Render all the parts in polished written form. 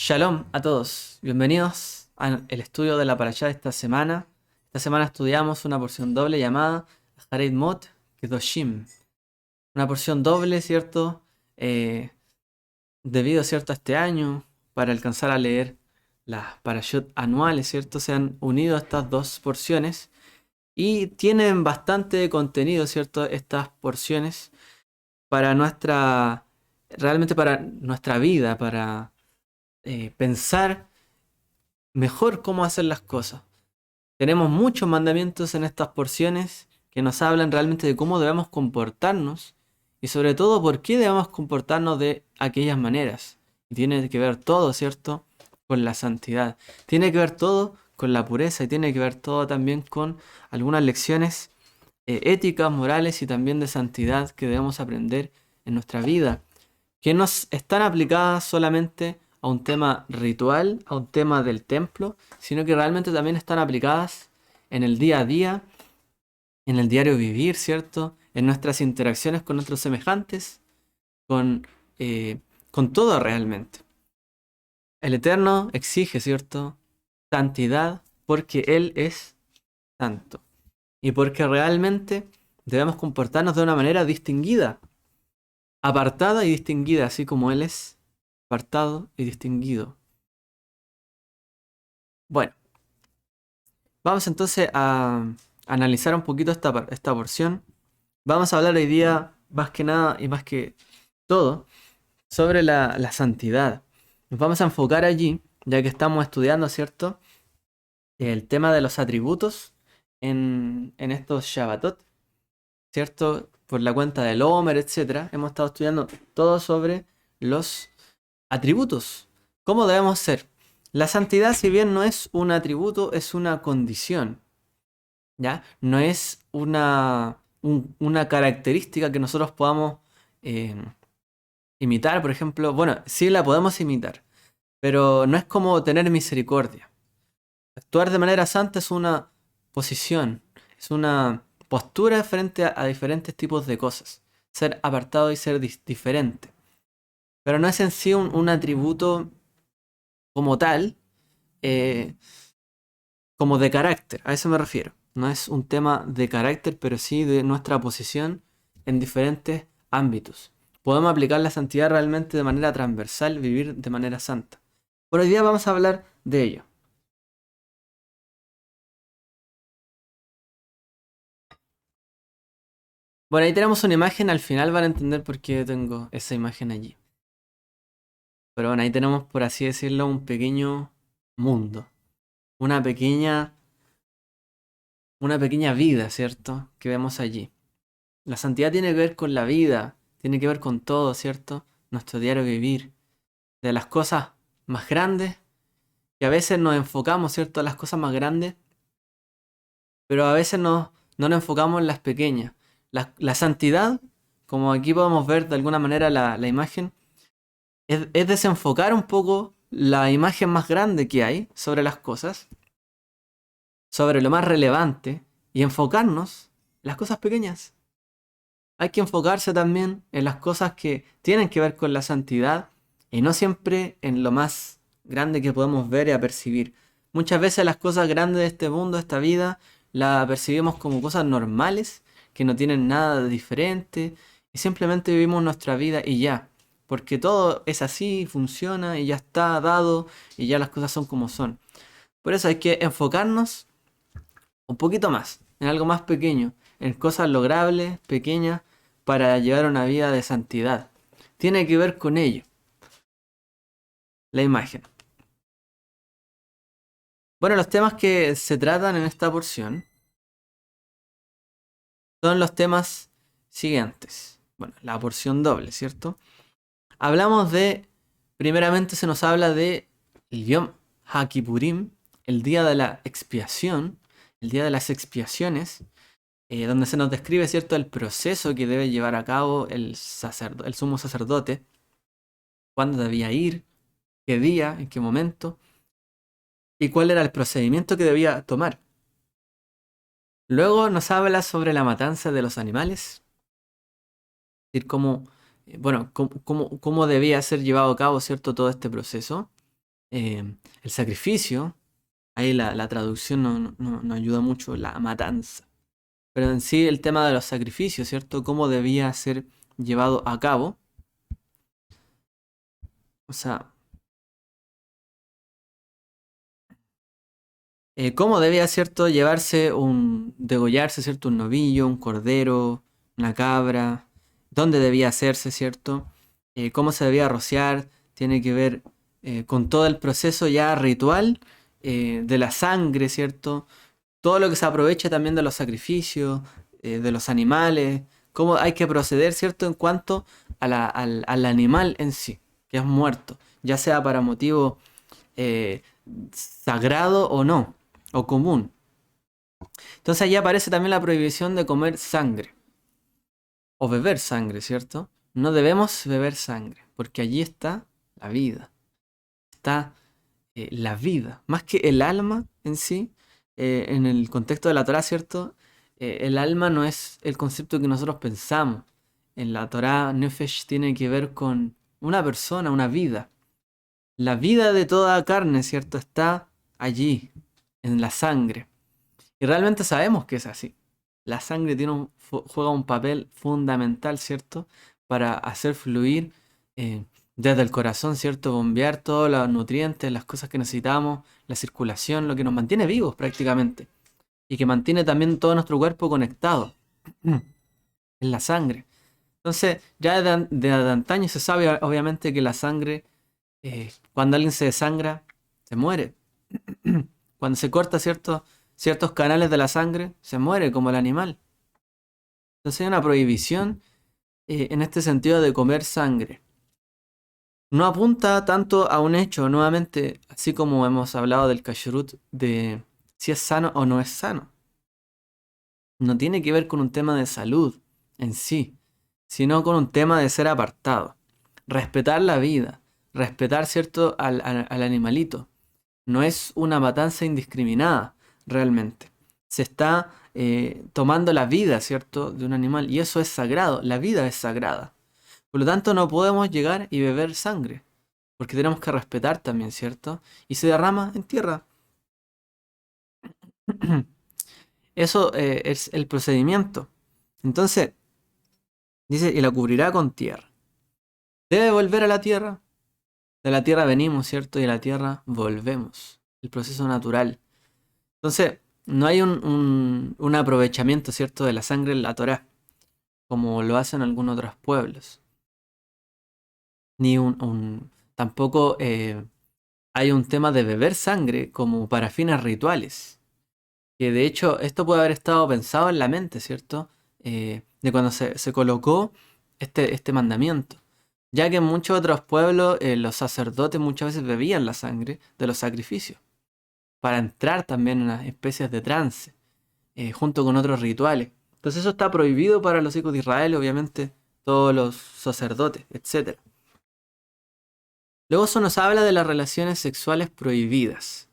Shalom a todos, bienvenidos al estudio de la parashá de esta semana. Esta semana estudiamos una porción doble llamada Hareit Mot Kedoshim. Una porción doble, ¿cierto? Eh, Debido, ¿cierto?, a este año, para alcanzar a leer las parashot anuales, ¿cierto? Se han unido estas dos porciones y tienen bastante contenido, ¿cierto? Estas porciones para realmente para nuestra vida, para pensar mejor cómo hacer las cosas. Tenemos muchos mandamientos en estas porciones que nos hablan realmente de cómo debemos comportarnos y sobre todo por qué debemos comportarnos de aquellas maneras. Y tiene que ver todo, ¿cierto?, con la santidad. Tiene que ver todo con la pureza y tiene que ver todo también con algunas lecciones éticas, morales y también de santidad que debemos aprender en nuestra vida, que no están aplicadas solamente a un tema ritual, a un tema del templo, sino que realmente también están aplicadas en el día a día, en el diario vivir, ¿cierto? En nuestras interacciones con nuestros semejantes, con, eh, con todo realmente. El Eterno exige, ¿cierto?, santidad porque Él es santo y porque realmente debemos comportarnos de una manera distinguida, apartada y distinguida, así como Él es apartado y distinguido. Bueno, vamos entonces a analizar un poquito esta porción. Vamos a hablar hoy día, más que nada y más que todo, sobre la santidad. Nos vamos a enfocar allí, ya que estamos estudiando, ¿cierto?, el tema de los atributos en estos Shabbatot, ¿cierto? Por la cuenta del Homer, etcétera. Hemos estado estudiando todo sobre los atributos. ¿Cómo debemos ser? La santidad, si bien no es un atributo, es una condición, ¿ya? No es una característica que nosotros podamos eh, imitar, por ejemplo. Bueno, sí la podemos imitar, pero no es como tener misericordia. Actuar de manera santa es una posición, es una postura frente a diferentes tipos de cosas. Ser apartado y ser diferente. Pero no es en sí un atributo como tal, eh, como de carácter, a eso me refiero. No es un tema de carácter, pero sí de nuestra posición en diferentes ámbitos. Podemos aplicar la santidad realmente de manera transversal, vivir de manera santa. Por hoy día vamos a hablar de ello. Bueno, ahí tenemos una imagen, al final van a entender por qué tengo esa imagen allí. Pero bueno, ahí tenemos, por así decirlo, un pequeño mundo. Una pequeña, una pequeña vida, ¿cierto?, que vemos allí. La santidad tiene que ver con la vida, tiene que ver con todo, ¿cierto? Nuestro diario vivir, de las cosas más grandes, que a veces nos enfocamos, ¿cierto?, en las cosas más grandes, pero a veces no nos enfocamos en las pequeñas. La santidad, como aquí podemos ver de alguna manera la imagen, es desenfocar un poco la imagen más grande que hay sobre las cosas, sobre lo más relevante, y enfocarnos en las cosas pequeñas. Hay que enfocarse también en las cosas que tienen que ver con la santidad y no siempre en lo más grande que podemos ver y apercibir. Muchas veces las cosas grandes de este mundo, de esta vida, las percibimos como cosas normales, que no tienen nada de diferente y simplemente vivimos nuestra vida y ya. Porque todo es así, funciona y ya está dado y ya las cosas son como son. Por eso hay que enfocarnos un poquito más, en algo más pequeño, en cosas logrables, pequeñas, para llevar una vida de santidad. Tiene que ver con ello, la imagen. Bueno, los temas que se tratan en esta porción son los temas siguientes. Bueno, la porción doble, ¿cierto? Hablamos de, primeramente se nos habla de el Yom HaKippurim, el día de la expiación, el día de las expiaciones, donde se nos describe, ¿cierto?, el proceso que debe llevar a cabo el sumo sacerdote, cuándo debía ir, qué día, en qué momento, y cuál era el procedimiento que debía tomar. Luego nos habla sobre la matanza de los animales, es decir, cómo, bueno, cómo debía ser llevado a cabo, ¿cierto?, todo este proceso. el sacrificio, ahí la traducción no ayuda mucho, la matanza. Pero en sí el tema de los sacrificios, ¿cierto? Cómo debía ser llevado a cabo. O sea, cómo debía, ¿cierto? Degollarse, ¿cierto? Un novillo, un cordero, una cabra. Dónde debía hacerse, ¿cierto? Cómo se debía rociar. Tiene que ver con todo el proceso ya ritual de la sangre, ¿cierto? Todo lo que se aprovecha también de los sacrificios, de los animales, cómo hay que proceder, ¿cierto? En cuanto al animal en sí, que es muerto, ya sea para motivo eh, sagrado o no, o común. Entonces allí aparece también la prohibición de comer sangre, o beber sangre, ¿cierto? No debemos beber sangre, porque allí está la vida, está la vida, más que el alma en sí, en el contexto de la Torah, ¿cierto? El alma no es el concepto que nosotros pensamos. En la Torah, Nefesh tiene que ver con una persona, una vida. La vida de toda carne, ¿cierto? Está allí, en la sangre. Y realmente sabemos que es así. La sangre juega un papel fundamental, ¿cierto? Para hacer fluir desde el corazón, ¿cierto? Bombear todos los nutrientes, las cosas que necesitamos, la circulación, lo que nos mantiene vivos prácticamente. Y que mantiene también todo nuestro cuerpo conectado. En la sangre. Entonces, ya de antaño se sabe obviamente que la sangre, cuando alguien se desangra, se muere. Cuando se corta ciertos canales de la sangre, se muere como el animal. Entonces hay una prohibición en este sentido de comer sangre. No apunta tanto a un hecho, nuevamente, así como hemos hablado del kashrut, de si es sano o no es sano. No tiene que ver con un tema de salud en sí, sino con un tema de ser apartado. Respetar la vida, respetar, ¿cierto?, al animalito. No es una matanza indiscriminada, realmente. Se está tomando la vida, ¿cierto?, de un animal, y eso es sagrado, la vida es sagrada. Por lo tanto, no podemos llegar y beber sangre, porque tenemos que respetar también, ¿cierto? Y se derrama en tierra. Eso es el procedimiento. Entonces, dice, y la cubrirá con tierra. Debe volver a la tierra. De la tierra venimos, ¿cierto? Y a la tierra volvemos. El proceso natural. Entonces, no hay un aprovechamiento, ¿cierto?, de la sangre en la Torá, como lo hacen algunos otros pueblos. Ni tampoco hay un tema de beber sangre como para fines rituales. Que de hecho, esto puede haber estado pensado en la mente, ¿cierto? De cuando se colocó este mandamiento. Ya que en muchos otros pueblos los sacerdotes muchas veces bebían la sangre de los sacrificios para entrar también en unas especies de trance, junto con otros rituales. Entonces eso está prohibido para los hijos de Israel, obviamente, todos los sacerdotes, etc. Luego eso nos habla de las relaciones sexuales prohibidas.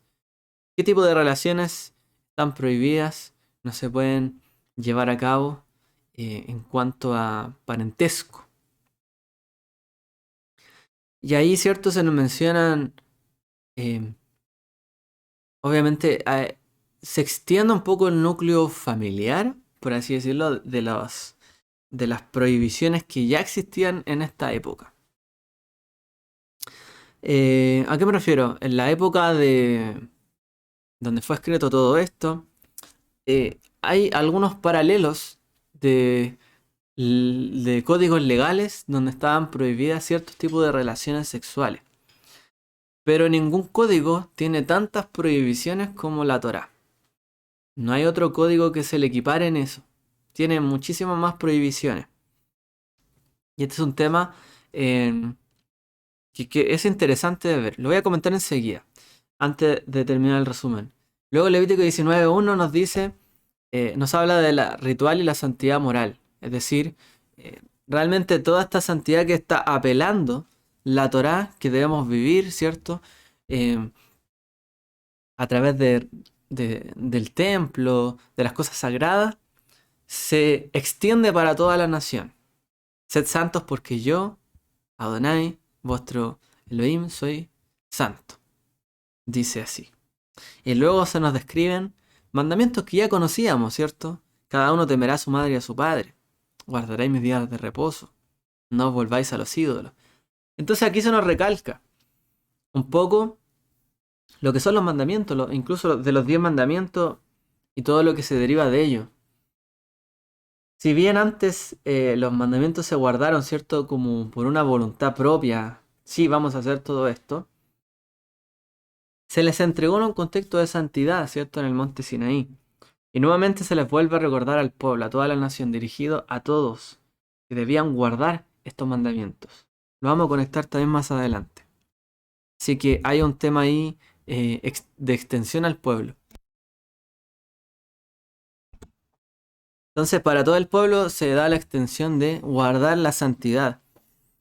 ¿Qué tipo de relaciones están prohibidas? No se pueden llevar a cabo en cuanto a parentesco. Y ahí, ¿cierto? Se nos mencionan, eh, obviamente, se extiende un poco el núcleo familiar, por así decirlo, de las prohibiciones que ya existían en esta época. ¿A qué me refiero? En la época de donde fue escrito todo esto, hay algunos paralelos de, de códigos legales donde estaban prohibidas ciertos tipos de relaciones sexuales. Pero ningún código tiene tantas prohibiciones como la Torá. No hay otro código que se le equipare en eso. Tiene muchísimas más prohibiciones. Y este es un tema eh, que es interesante de ver. Lo voy a comentar enseguida, antes de terminar el resumen. Luego Levítico 19.1 nos dice, nos habla de la ritual y la santidad moral. Es decir, realmente toda esta santidad que está apelando la Torá, que debemos vivir, ¿cierto? Eh, a través del templo, de las cosas sagradas, se extiende para toda la nación. Sed santos porque yo, Adonai, vuestro Elohim, soy santo. Dice así. Y luego se nos describen mandamientos que ya conocíamos, ¿cierto? Cada uno temerá a su madre y a su padre. Guardaréis mis días de reposo. No os volváis a los ídolos. Entonces aquí se nos recalca un poco lo que son los mandamientos, incluso de los 10 mandamientos y todo lo que se deriva de ellos. Si bien antes los mandamientos se guardaron, ¿cierto? Como por una voluntad propia, sí, vamos a hacer todo esto, se les entregó en un contexto de santidad, ¿cierto? En el monte Sinaí. Y nuevamente se les vuelve a recordar al pueblo, a toda la nación, dirigido a todos, que debían guardar estos mandamientos. Lo vamos a conectar también más adelante. Así que hay un tema ahí de extensión al pueblo. Entonces, para todo el pueblo se da la extensión de guardar la santidad.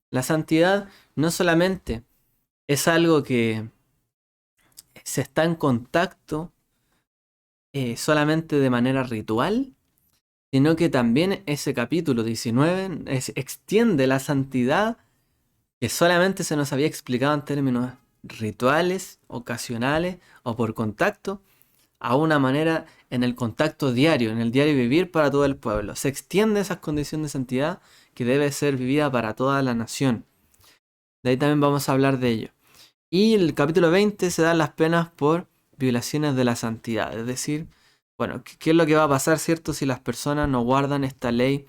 La santidad no solamente es algo que se está en contacto solamente de manera ritual, sino que también ese capítulo 19 extiende la santidad que solamente se nos había explicado en términos rituales, ocasionales o por contacto, a una manera en el contacto diario, en el diario vivir para todo el pueblo. Se extiende esa condición de santidad que debe ser vivida para toda la nación. De ahí también vamos a hablar de ello. Y en el capítulo 20 se dan las penas por violaciones de la santidad. Es decir, bueno, ¿qué es lo que va a pasar, cierto? Si las personas no guardan esta ley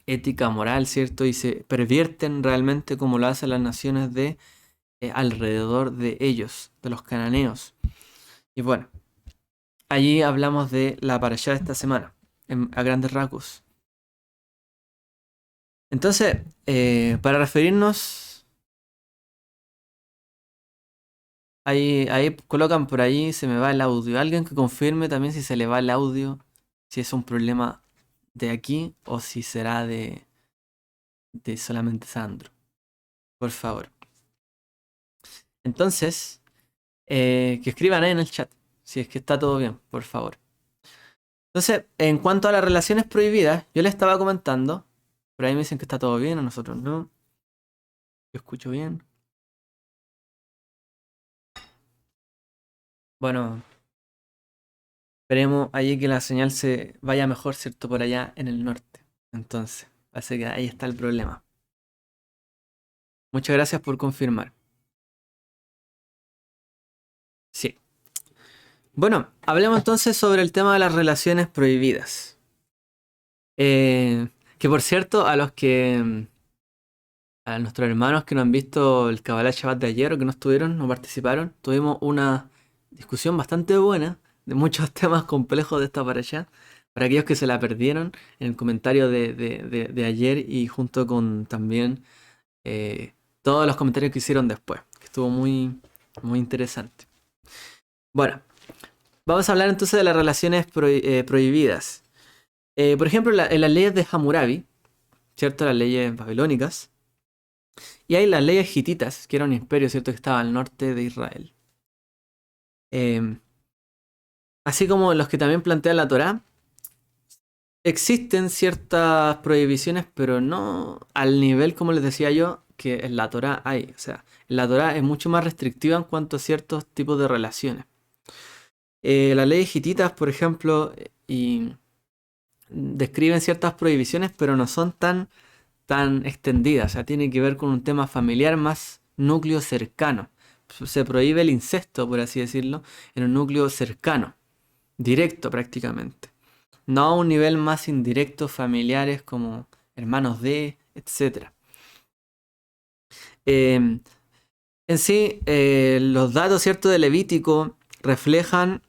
ética, moral, cierto, y se pervierten realmente como lo hacen las naciones de alrededor de ellos, de los cananeos. Y bueno, allí hablamos de la parashá de esta semana, a grandes rasgos. Entonces, para referirnos, ahí colocan por ahí, se me va el audio. Alguien que confirme también si se le va el audio, si es un problema de aquí o si será de solamente Sandro. Por favor. Entonces, que escriban ahí en el chat, si es que está todo bien, por favor. Entonces, en cuanto a las relaciones prohibidas, yo les estaba comentando, por ahí me dicen que está todo bien, a nosotros no. Yo escucho bien. Bueno, esperemos allí que la señal se vaya mejor, ¿cierto? Por allá en el norte. Entonces, parece que ahí está el problema. Muchas gracias por confirmar. Sí. Bueno, hablemos entonces sobre el tema de las relaciones prohibidas. Que por cierto, a nuestros hermanos que no han visto el Kabbalah Shabbat de ayer o que no estuvieron, no participaron, tuvimos una discusión bastante buena de muchos temas complejos de esta para allá. Para aquellos que se la perdieron, en el comentario de ayer y junto con también todos los comentarios que hicieron después, que estuvo muy, muy interesante. Bueno, vamos a hablar entonces de las relaciones prohibidas. Por ejemplo, en las leyes de Hammurabi, ¿cierto? Las leyes babilónicas. Y hay las leyes hititas, que era un imperio, ¿cierto? Que estaba al norte de Israel. Así como los que también plantea la Torá, existen ciertas prohibiciones, pero no al nivel, como les decía yo, que en la Torá hay. O sea, la Torá es mucho más restrictiva en cuanto a ciertos tipos de relaciones. Las leyes hititas, por ejemplo, y describen ciertas prohibiciones, pero no son tan extendidas. O sea, tiene que ver con un tema familiar más núcleo cercano. Se prohíbe el incesto, por así decirlo, en un núcleo cercano, directo prácticamente. No a un nivel más indirecto, familiares como hermanos de, etc. En sí, los datos, ¿cierto?, de Levítico reflejan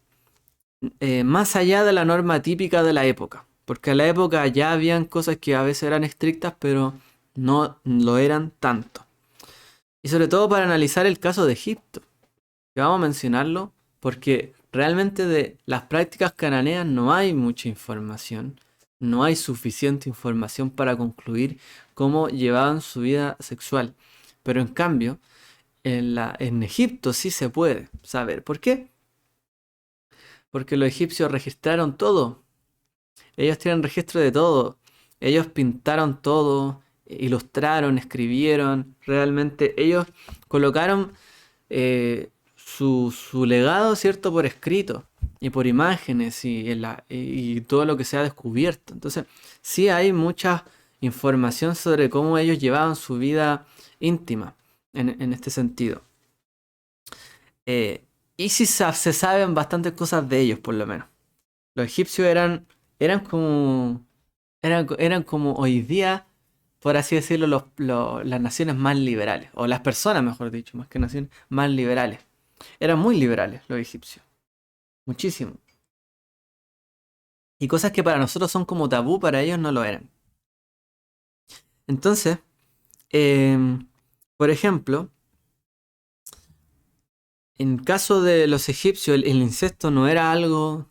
más allá de la norma típica de la época. Porque en la época ya habían cosas que a veces eran estrictas, pero no lo eran tanto. Y sobre todo para analizar el caso de Egipto, que vamos a mencionarlo, porque realmente de las prácticas cananeas no hay mucha información, no hay suficiente información para concluir cómo llevaban su vida sexual. Pero en cambio, en Egipto sí se puede saber. ¿Por qué? Porque los egipcios registraron todo. Ellos tienen registro de todo. Ellos pintaron todo, ilustraron, escribieron. Realmente ellos colocaron su legado, ¿cierto? Por escrito y por imágenes y todo lo que se ha descubierto. Entonces, sí hay mucha información sobre cómo ellos llevaban su vida íntima en este sentido. Y sí se saben bastantes cosas de ellos, por lo menos. Los egipcios eran como, eran como hoy día, por así decirlo, las naciones más liberales, o las personas, mejor dicho, más que naciones, más liberales. Eran muy liberales los egipcios, muchísimo. Y cosas que para nosotros son como tabú, para ellos no lo eran. Entonces, por ejemplo, en caso de los egipcios, el incesto no era algo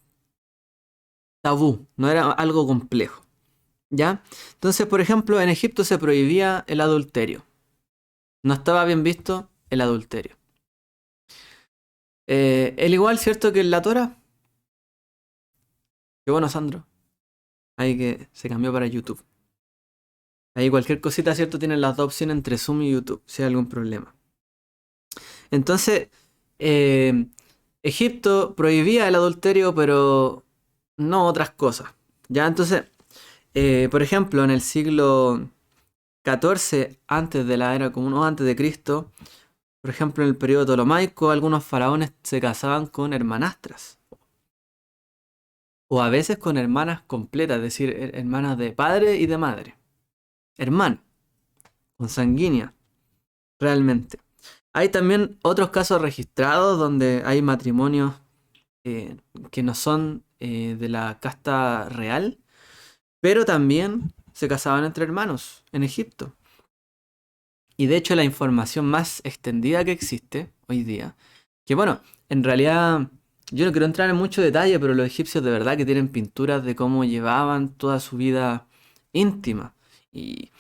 tabú, no era algo complejo. ¿Ya? Entonces, por ejemplo, en Egipto se prohibía el adulterio. No estaba bien visto el adulterio. El igual, ¿cierto? Que en la Torah. Qué bueno, Sandro. Ahí que se cambió para YouTube. Ahí cualquier cosita, ¿cierto? Tienen las dos opciones entre Zoom y YouTube, si hay algún problema. Entonces, eh, Egipto prohibía el adulterio, pero no otras cosas. ¿Ya? Entonces, por ejemplo, en el siglo XIV, antes de la era común o antes de Cristo, por ejemplo, en el periodo ptolomaico, algunos faraones se casaban con hermanastras. O a veces con hermanas completas, es decir, hermanas de padre y de madre. Hermana, consanguínea, realmente. Hay también otros casos registrados donde hay matrimonios que no son de la casta real, pero también se casaban entre hermanos en Egipto. Y de hecho la información más extendida que existe hoy día, que bueno, en realidad yo no quiero entrar en mucho detalle, pero los egipcios de verdad que tienen pinturas de cómo llevaban toda su vida íntima. Y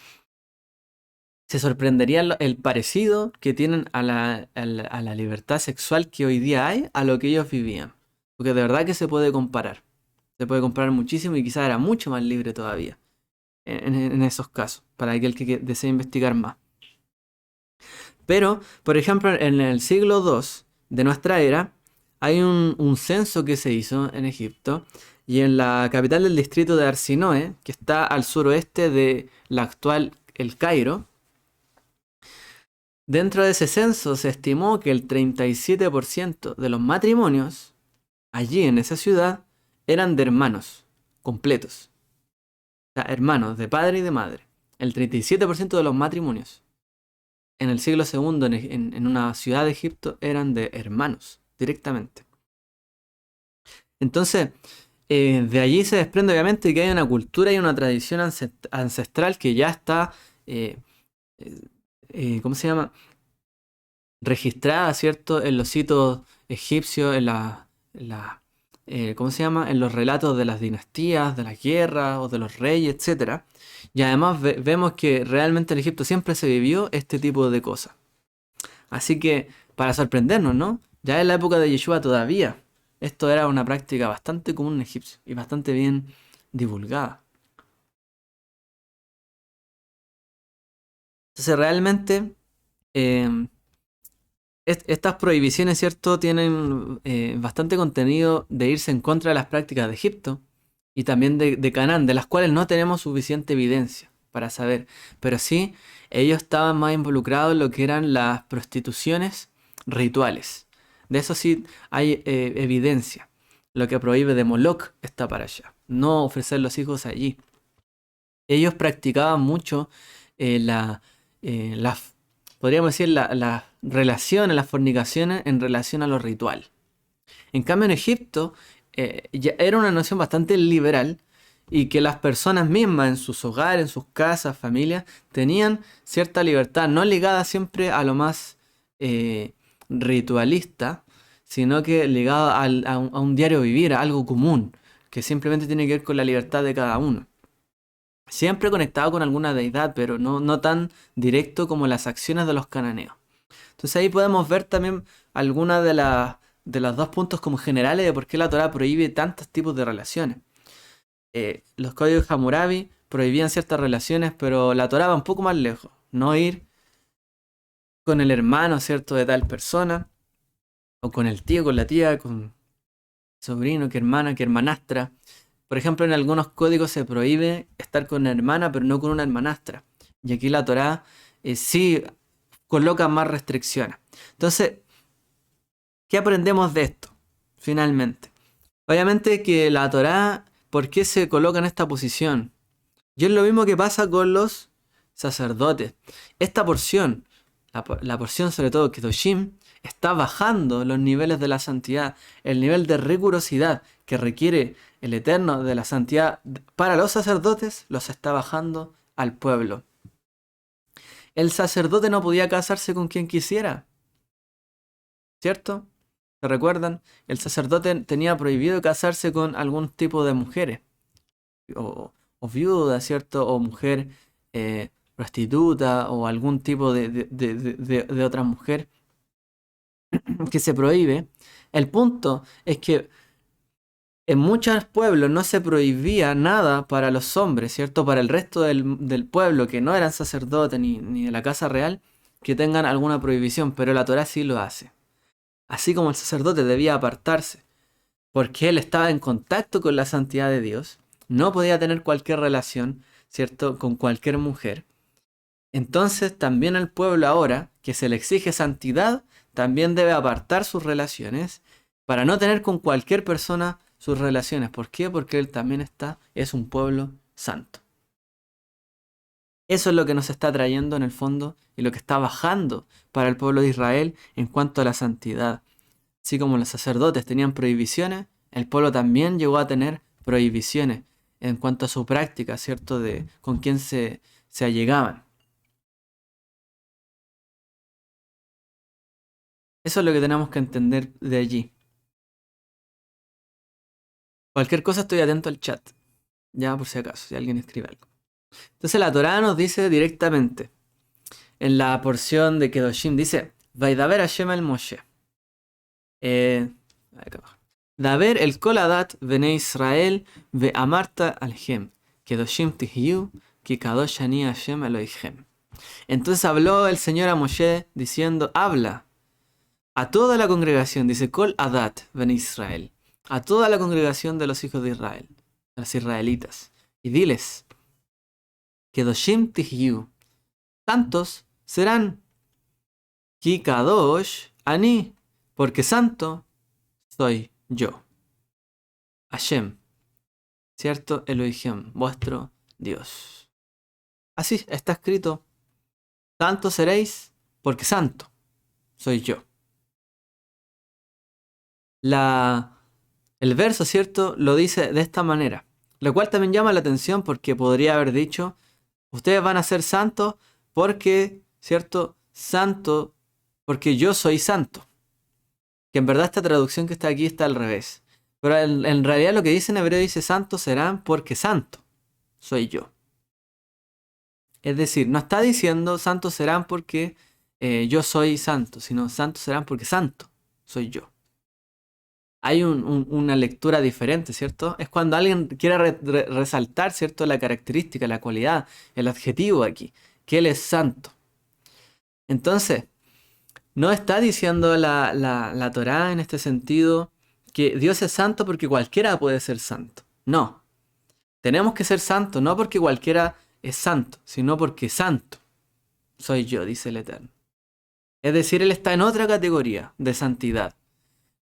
se sorprendería el parecido que tienen a la libertad sexual que hoy día hay a lo que ellos vivían. Porque de verdad que se puede comparar. Se puede comparar muchísimo y quizás era mucho más libre todavía en esos casos, para aquel que desee investigar más. Pero, por ejemplo, en el siglo II de nuestra era, hay un censo que se hizo en Egipto y en la capital del distrito de Arsinoe, que está al suroeste de la actual El Cairo, dentro de ese censo se estimó que el 37% de los matrimonios allí en esa ciudad eran de hermanos completos. O sea, hermanos de padre y de madre. El 37% de los matrimonios en el siglo II en una ciudad de Egipto eran de hermanos directamente. Entonces, de allí se desprende obviamente que hay una cultura y una tradición ancestral que ya está, eh, ¿cómo se llama? Registrada, ¿cierto? En los sitios egipcios, ¿cómo se llama? En los relatos de las dinastías, de las guerras o de los reyes, etcétera. Y además vemos que realmente en Egipto siempre se vivió este tipo de cosas. Así que, para sorprendernos, ¿no? Ya en la época de Yeshua todavía esto era una práctica bastante común en Egipcio y bastante bien divulgada. Entonces realmente eh, estas prohibiciones, ¿cierto? Tienen bastante contenido de irse en contra de las prácticas de Egipto y también de Canaán, de las cuales no tenemos suficiente evidencia para saber. Pero sí, ellos estaban más involucrados en lo que eran las prostituciones rituales. De eso sí hay evidencia. Lo que prohíbe de Moloch está para allá. No ofrecer los hijos allí. Ellos practicaban mucho la, podríamos decir, las relaciones, las fornicaciones en relación a lo ritual. En cambio, en Egipto ya era una nación bastante liberal y que las personas mismas en sus hogares, en sus casas, familias, tenían cierta libertad, no ligada siempre a lo más ritualista, sino que ligada a un diario vivir, a algo común, que simplemente tiene que ver con la libertad de cada uno. Siempre conectado con alguna deidad, pero no tan directo como las acciones de los cananeos. Entonces ahí podemos ver también algunas de los dos puntos como generales de por qué la Torah prohíbe tantos tipos de relaciones. Los códigos Hammurabi prohibían ciertas relaciones, pero la Torah va un poco más lejos. No ir con el hermano, ¿cierto?, de tal persona, o con el tío, con la tía, con sobrino, que hermana, que hermanastra. Por ejemplo, en algunos códigos se prohíbe estar con una hermana, pero no con una hermanastra. Y aquí la Torá sí coloca más restricciones. Entonces, ¿qué aprendemos de esto? Finalmente. Obviamente que la Torá, ¿por qué se coloca en esta posición? Y es lo mismo que pasa con los sacerdotes. Esta porción, la porción sobre todo Kedoshim, está bajando los niveles de la santidad. El nivel de rigurosidad que requiere el Eterno de la santidad para los sacerdotes, los está bajando al pueblo. El sacerdote no podía casarse con quien quisiera, ¿cierto? ¿Se recuerdan? El sacerdote tenía prohibido casarse con algún tipo de mujeres. O viuda, ¿cierto? O mujer prostituta o algún tipo de otra mujer que se prohíbe. El punto es que en muchos pueblos no se prohibía nada para los hombres, ¿cierto? Para el resto del pueblo que no eran sacerdotes ni de la casa real, que tengan alguna prohibición, pero la Torá sí lo hace. Así como el sacerdote debía apartarse porque él estaba en contacto con la santidad de Dios, no podía tener cualquier relación, ¿cierto?, con cualquier mujer. Entonces también el pueblo ahora, que se le exige santidad, también debe apartar sus relaciones para no tener con cualquier persona sus relaciones. ¿Por qué? Porque él también es un pueblo santo. Eso es lo que nos está trayendo en el fondo y lo que está bajando para el pueblo de Israel en cuanto a la santidad. Así como los sacerdotes tenían prohibiciones, el pueblo también llegó a tener prohibiciones en cuanto a su práctica, ¿cierto? De con quién se allegaban. Eso es lo que tenemos que entender de allí. Cualquier cosa estoy atento al chat, ya por si acaso, si alguien escribe algo. Entonces la Torá nos dice directamente, en la porción de Kedoshim, dice, Vaidaber Hashem el Moshe. Acá abajo. Daber el Koladat Bene Israel ve Amarta alhem, Kedoshim Tihyu, ki Kadosh ani Hashem Elohim. Entonces habló el Señor a Moshe diciendo, habla a toda la congregación, dice Kol Adat Bene Israel, a toda la congregación de los hijos de Israel, de los israelitas, y diles, Kedoshim Tihyu, santos serán, ki Kadosh ani, porque santo soy yo. Hashem, ¿cierto? Elohim, vuestro Dios. Así está escrito. Santo seréis, porque santo soy yo. El verso, ¿cierto? Lo dice de esta manera. Lo cual también llama la atención porque podría haber dicho, ustedes van a ser santos porque, ¿cierto? Santo, porque yo soy santo. Que en verdad esta traducción que está aquí está al revés. Pero en realidad lo que dice en hebreo dice santos serán porque santo soy yo. Es decir, no está diciendo santos serán porque yo soy santo, sino santos serán porque santo soy yo. Hay una lectura diferente, ¿cierto? Es cuando alguien quiere resaltar, ¿cierto? La característica, la cualidad, el adjetivo aquí, que él es santo. Entonces, no está diciendo la Torá en este sentido que Dios es santo porque cualquiera puede ser santo. No. Tenemos que ser santos no porque cualquiera es santo, sino porque santo soy yo, dice el Eterno. Es decir, Él está en otra categoría de santidad.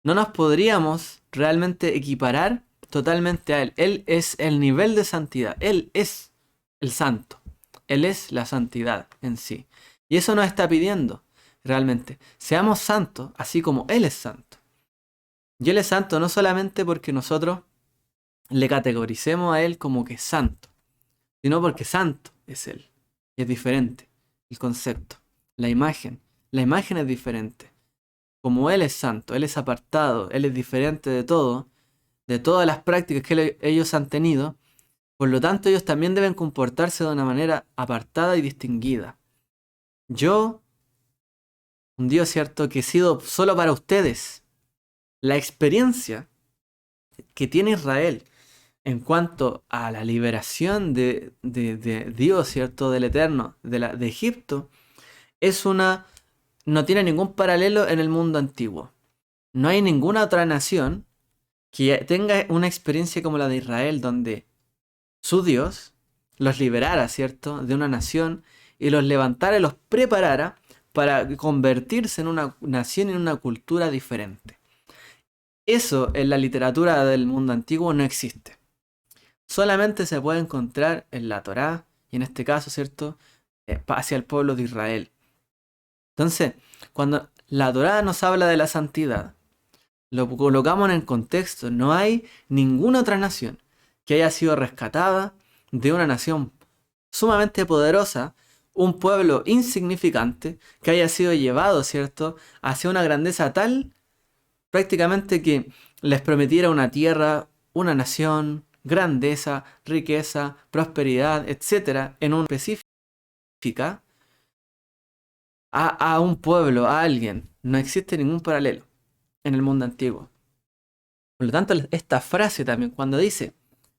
No nos podríamos realmente equiparar totalmente a Él. Él es el nivel de santidad. Él es el santo. Él es la santidad en sí. Y eso nos está pidiendo realmente. Seamos santos así como Él es santo. Y Él es santo no solamente porque nosotros le categoricemos a Él como que es santo, sino porque santo es Él. Y es diferente el concepto, la imagen. La imagen es diferente. Como Él es santo, Él es apartado, Él es diferente de todo, de todas las prácticas que ellos han tenido, por lo tanto ellos también deben comportarse de una manera apartada y distinguida. Yo, un Dios cierto que he sido solo para ustedes, la experiencia que tiene Israel en cuanto a la liberación de Dios, ¿cierto? Del Eterno, de Egipto, no tiene ningún paralelo en el mundo antiguo. No hay ninguna otra nación que tenga una experiencia como la de Israel, donde su Dios los liberara, ¿cierto?, de una nación y los levantara y los preparara para convertirse en una nación y en una cultura diferente. Eso en la literatura del mundo antiguo no existe. Solamente se puede encontrar en la Torá y en este caso, ¿cierto?, hacia el pueblo de Israel. Entonces, cuando la Torá nos habla de la santidad, lo colocamos en el contexto. No hay ninguna otra nación que haya sido rescatada de una nación sumamente poderosa, un pueblo insignificante que haya sido llevado, ¿cierto?, hacia una grandeza tal prácticamente que les prometiera una tierra, una nación, grandeza, riqueza, prosperidad, etcétera, en un específica a un pueblo, a alguien. No existe ningún paralelo en el mundo antiguo. Por lo tanto, esta frase también, cuando dice,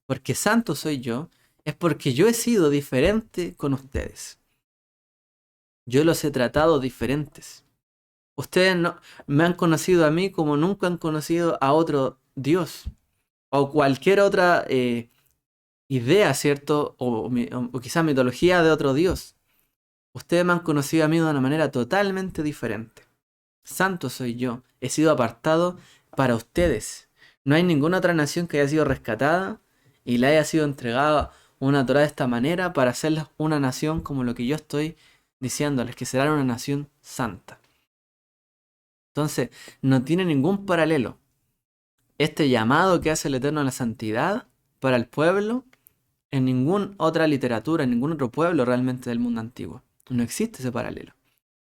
porque santo soy yo, es porque yo he sido diferente con ustedes. Yo los he tratado diferentes. Ustedes no, me han conocido a mí como nunca han conocido a otro Dios. O cualquier otra idea, ¿cierto? O quizás mitología de otro Dios. Ustedes me han conocido a mí de una manera totalmente diferente. Santo soy yo. He sido apartado para ustedes. No hay ninguna otra nación que haya sido rescatada y le haya sido entregada una Torá de esta manera para hacerles una nación como lo que yo estoy diciéndoles, que será una nación santa. Entonces, no tiene ningún paralelo este llamado que hace el Eterno a la santidad para el pueblo en ninguna otra literatura, en ningún otro pueblo realmente del mundo antiguo. No existe ese paralelo.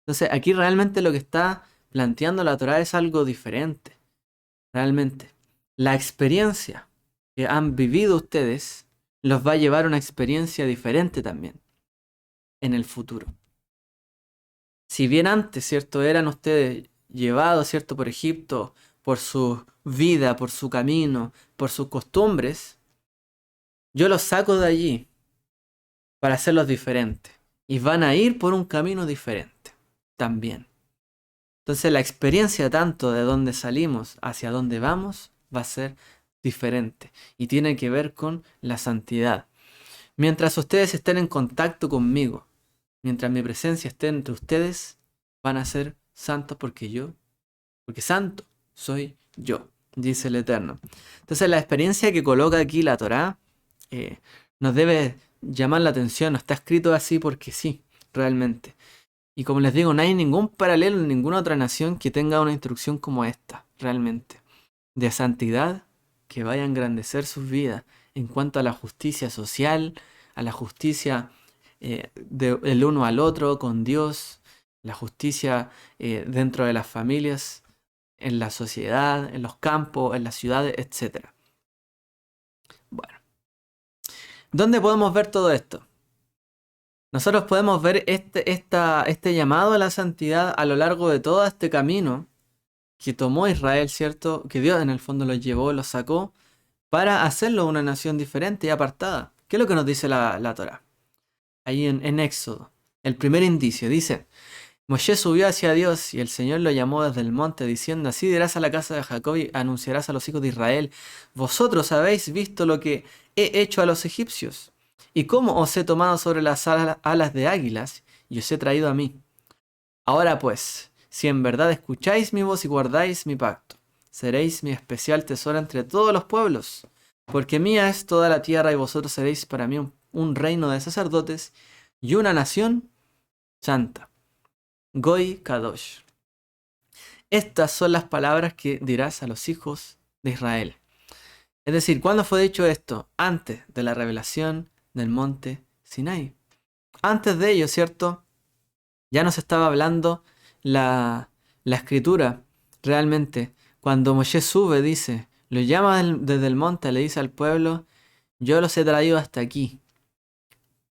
Entonces, aquí realmente lo que está planteando la Torá es algo diferente. Realmente, la experiencia que han vivido ustedes los va a llevar a una experiencia diferente también en el futuro. Si bien antes, ¿cierto?, eran ustedes llevados, ¿cierto?, por Egipto, por su vida, por su camino, por sus costumbres, yo los saco de allí para hacerlos diferentes. Y van a ir por un camino diferente también. Entonces la experiencia tanto de dónde salimos hacia dónde vamos va a ser diferente. Y tiene que ver con la santidad. Mientras ustedes estén en contacto conmigo, mientras mi presencia esté entre ustedes, van a ser santos porque santo soy yo, dice el Eterno. Entonces la experiencia que coloca aquí la Torá nos debe llamar la atención. No está escrito así porque sí, realmente. Y como les digo, no hay ningún paralelo en ninguna otra nación que tenga una instrucción como esta, realmente. De santidad que vaya a engrandecer sus vidas en cuanto a la justicia social, a la justicia del uno al otro con Dios, la justicia dentro de las familias, en la sociedad, en los campos, en las ciudades, etc. Bueno, ¿dónde podemos ver todo esto? Nosotros podemos ver este llamado a la santidad a lo largo de todo este camino que tomó Israel, ¿cierto? Que Dios en el fondo los llevó, los sacó para hacerlo una nación diferente y apartada. ¿Qué es lo que nos dice la Torá? Ahí en Éxodo, el primer indicio, dice: Moshe subió hacia Dios y el Señor lo llamó desde el monte diciendo: así dirás a la casa de Jacob y anunciarás a los hijos de Israel: vosotros habéis visto lo que he hecho a los egipcios y cómo os he tomado sobre las alas de águilas y os he traído a mí. Ahora pues, si en verdad escucháis mi voz y guardáis mi pacto, seréis mi especial tesoro entre todos los pueblos, porque mía es toda la tierra y vosotros seréis para mí un reino de sacerdotes y una nación santa. Goy Kadosh. Estas son las palabras que dirás a los hijos de Israel. Es decir, ¿cuándo fue dicho esto? Antes de la revelación del monte Sinai. Antes de ello, ¿cierto? Ya nos estaba hablando la escritura realmente. Cuando Moshe sube, dice, lo llama desde el monte, le dice al pueblo: yo los he traído hasta aquí.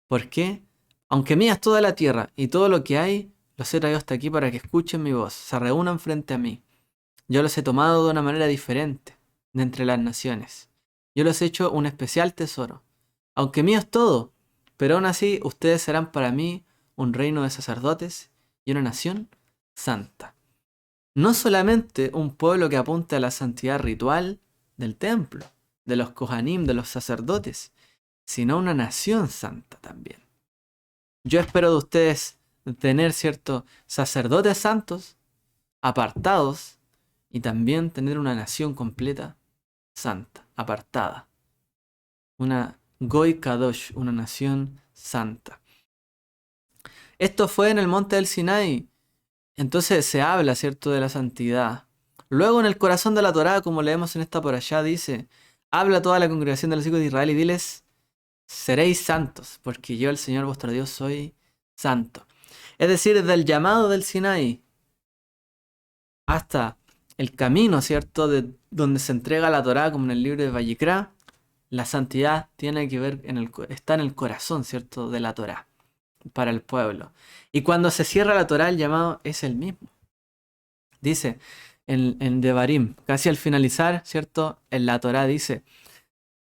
¿Por qué? Aunque mía es toda la tierra y todo lo que hay, los he traído hasta aquí para que escuchen mi voz, se reúnan frente a mí. Yo los he tomado de una manera diferente de entre las naciones. Yo los he hecho un especial tesoro. Aunque mío es todo, pero aún así ustedes serán para mí un reino de sacerdotes y una nación santa. no solamente un pueblo que apunta a la santidad ritual del templo, de los Kohanim, de los sacerdotes, sino una nación santa también. Yo espero de ustedes tener ciertos sacerdotes santos, apartados, y también tener una nación completa santa, apartada. Una Goy Kadosh, una nación santa. Esto fue en el monte del Sinaí. Entonces se habla, ¿cierto?, de la santidad. Luego en el corazón de la Torá, como leemos en esta por allá, dice: habla a toda la congregación de los hijos de Israel y diles: seréis santos, porque yo, el Señor vuestro Dios, soy santo. Es decir, desde el llamado del Sinaí hasta el camino, ¿cierto?, de donde se entrega la Torá, como en el libro de Vayikra, la santidad tiene que ver está en el corazón, ¿cierto?, de la Torá para el pueblo. Y cuando se cierra la Torá, el llamado es el mismo. Dice en Devarim, casi al finalizar, ¿cierto?, en la Torá dice: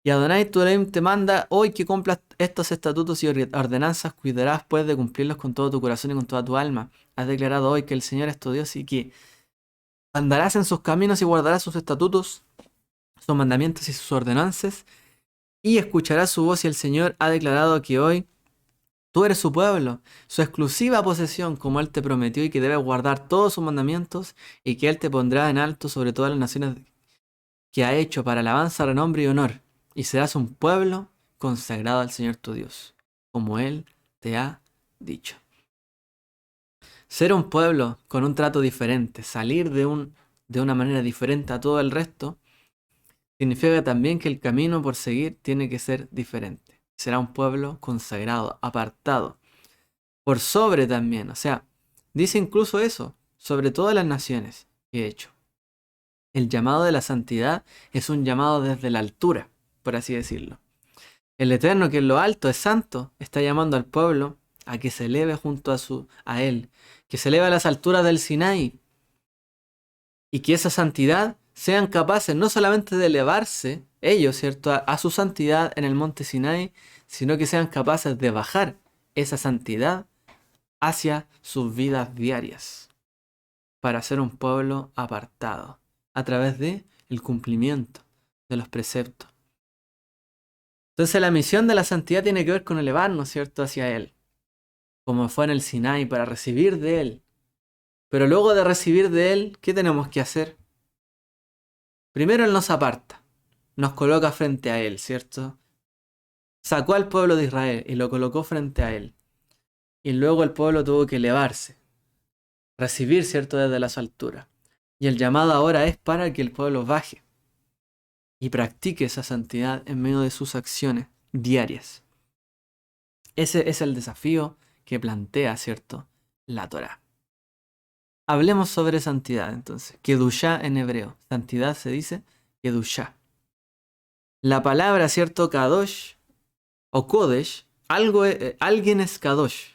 y Adonai tu Elohim te manda hoy que cumplas estos estatutos y ordenanzas, cuidarás pues de cumplirlos con todo tu corazón y con toda tu alma. Has declarado hoy que el Señor es tu Dios y que andarás en sus caminos y guardarás sus estatutos, sus mandamientos y sus ordenanzas, y escucharás su voz, y el Señor ha declarado que hoy tú eres su pueblo, su exclusiva posesión, como Él te prometió, y que debes guardar todos sus mandamientos, y que Él te pondrá en alto sobre todas las naciones que ha hecho para alabanza, renombre y honor, y serás un pueblo consagrado al Señor tu Dios, como Él te ha dicho. Ser un pueblo con un trato diferente, salir de una manera diferente a todo el resto, significa también que el camino por seguir tiene que ser diferente. Será un pueblo consagrado, apartado, por sobre también. O sea, dice incluso eso, sobre todas las naciones que he hecho. El llamado de la santidad es un llamado desde la altura, por así decirlo. El Eterno, que en lo alto es santo, está llamando al pueblo a que se eleve junto a Él, que se eleve a las alturas del Sinaí, y que esa santidad sean capaces no solamente de elevarse ellos, ¿cierto?, a su santidad en el monte Sinaí, sino que sean capaces de bajar esa santidad hacia sus vidas diarias, para ser un pueblo apartado, a través de el cumplimiento de los preceptos. Entonces la misión de la santidad tiene que ver con elevarnos, ¿cierto?, hacia Él, como fue en el Sinaí, para recibir de Él. Pero luego de recibir de Él, ¿qué tenemos que hacer? Primero Él nos aparta, nos coloca frente a Él, ¿cierto? Sacó al pueblo de Israel y lo colocó frente a Él. Y luego el pueblo tuvo que elevarse, recibir, ¿cierto?, desde las alturas. Y el llamado ahora es para que el pueblo baje y practique esa santidad en medio de sus acciones diarias. Ese es el desafío que plantea, ¿cierto?, la Torá. Hablemos sobre santidad entonces. Kedushá en hebreo. Santidad se dice Kedushá. La palabra, ¿cierto?, Kadosh o Kodesh, alguien es Kadosh.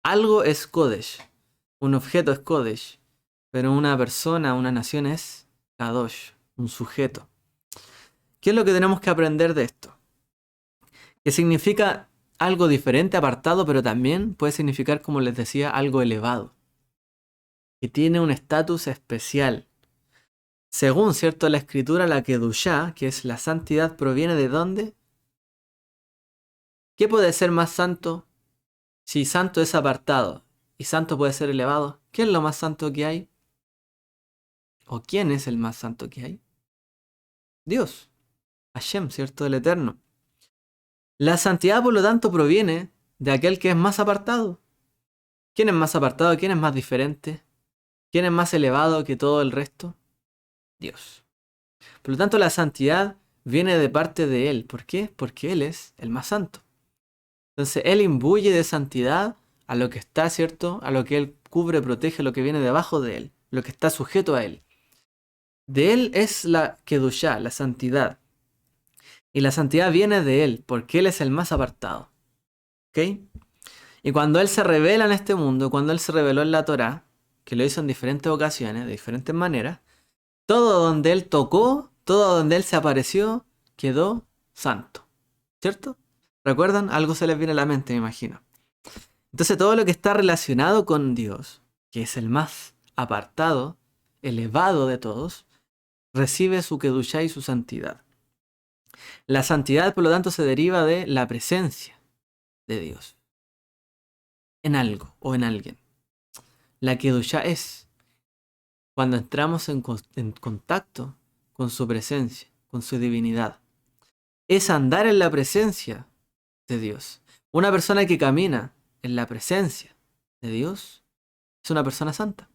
Algo es Kodesh. Un objeto es Kodesh. Pero una persona, una nación es Kadosh, un sujeto. ¿Qué es lo que tenemos que aprender de esto? Que significa algo diferente, apartado, pero también puede significar, como les decía, algo elevado, que tiene un estatus especial. Según, ¿cierto?, la escritura, la Kedushá, que es la santidad, proviene de ¿dónde? ¿Qué puede ser más santo si santo es apartado y santo puede ser elevado? ¿Qué es lo más santo que hay? ¿O quién es el más santo que hay? Dios, Hashem, ¿cierto?, el Eterno. La santidad, por lo tanto, proviene de aquel que es más apartado. ¿Quién es más apartado? ¿Quién es más diferente? ¿Quién es más elevado que todo el resto? Dios. Por lo tanto, la santidad viene de parte de Él. ¿Por qué? Porque Él es el más santo. Entonces, Él imbuye de santidad a lo que está, ¿cierto?, a lo que Él cubre, protege, lo que viene debajo de Él, lo que está sujeto a Él. De Él es la Kedushá, la santidad. Y la santidad viene de Él, porque Él es el más apartado. ¿Ok? Y cuando Él se revela en este mundo, cuando Él se reveló en la Torá, que lo hizo en diferentes ocasiones, de diferentes maneras, todo donde Él tocó, todo donde Él se apareció, quedó santo. ¿Cierto? ¿Recuerdan? Algo se les viene a la mente, me imagino. Entonces todo lo que está relacionado con Dios, que es el más apartado, elevado de todos, recibe su Kedushá y su santidad. La santidad, por lo tanto, se deriva de la presencia de Dios en algo o en alguien. La Kedushá es cuando entramos en contacto con su presencia, con su divinidad. Es andar en la presencia de Dios. Una persona que camina en la presencia de Dios es una persona santa.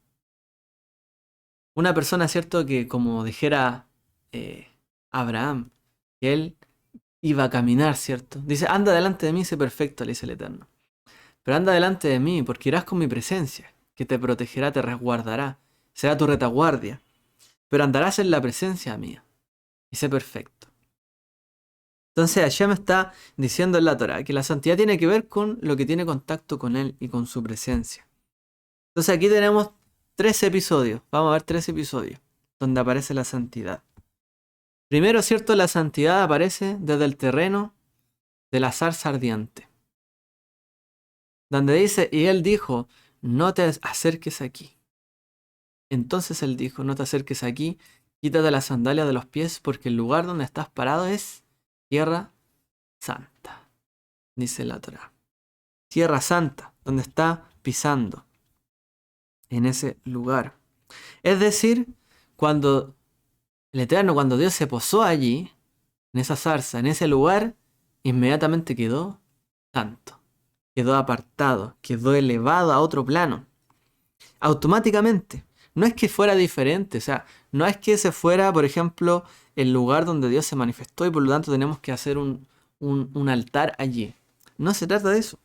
Una persona, ¿cierto?, que como dijera Abraham, que él iba a caminar, ¿cierto? Dice, anda delante de mí, sé perfecto, le dice el Eterno. Pero anda delante de mí, porque irás con mi presencia, que te protegerá, te resguardará, será tu retaguardia. Pero andarás en la presencia mía, y sé perfecto. Entonces Hashem está diciendo en la Torah que la santidad tiene que ver con lo que tiene contacto con Él y con su presencia. Entonces aquí tenemos 3 episodios, vamos a ver 3 episodios, donde aparece la santidad. Primero, ¿cierto? La santidad aparece desde el terreno de la zarza ardiente. Donde dice, y Él dijo, no te acerques aquí. Entonces Él dijo, no te acerques aquí, quítate las sandalias de los pies, porque el lugar donde estás parado es tierra santa, dice la Torah. Tierra santa, donde está pisando, en ese lugar. Es decir, cuando el Eterno, cuando Dios se posó allí, en esa zarza, en ese lugar, inmediatamente quedó santo, quedó apartado, quedó elevado a otro plano. Automáticamente. No es que fuera diferente, o sea, no es que se fuera, por ejemplo, el lugar donde Dios se manifestó y por lo tanto tenemos que hacer un altar allí. No se trata de eso.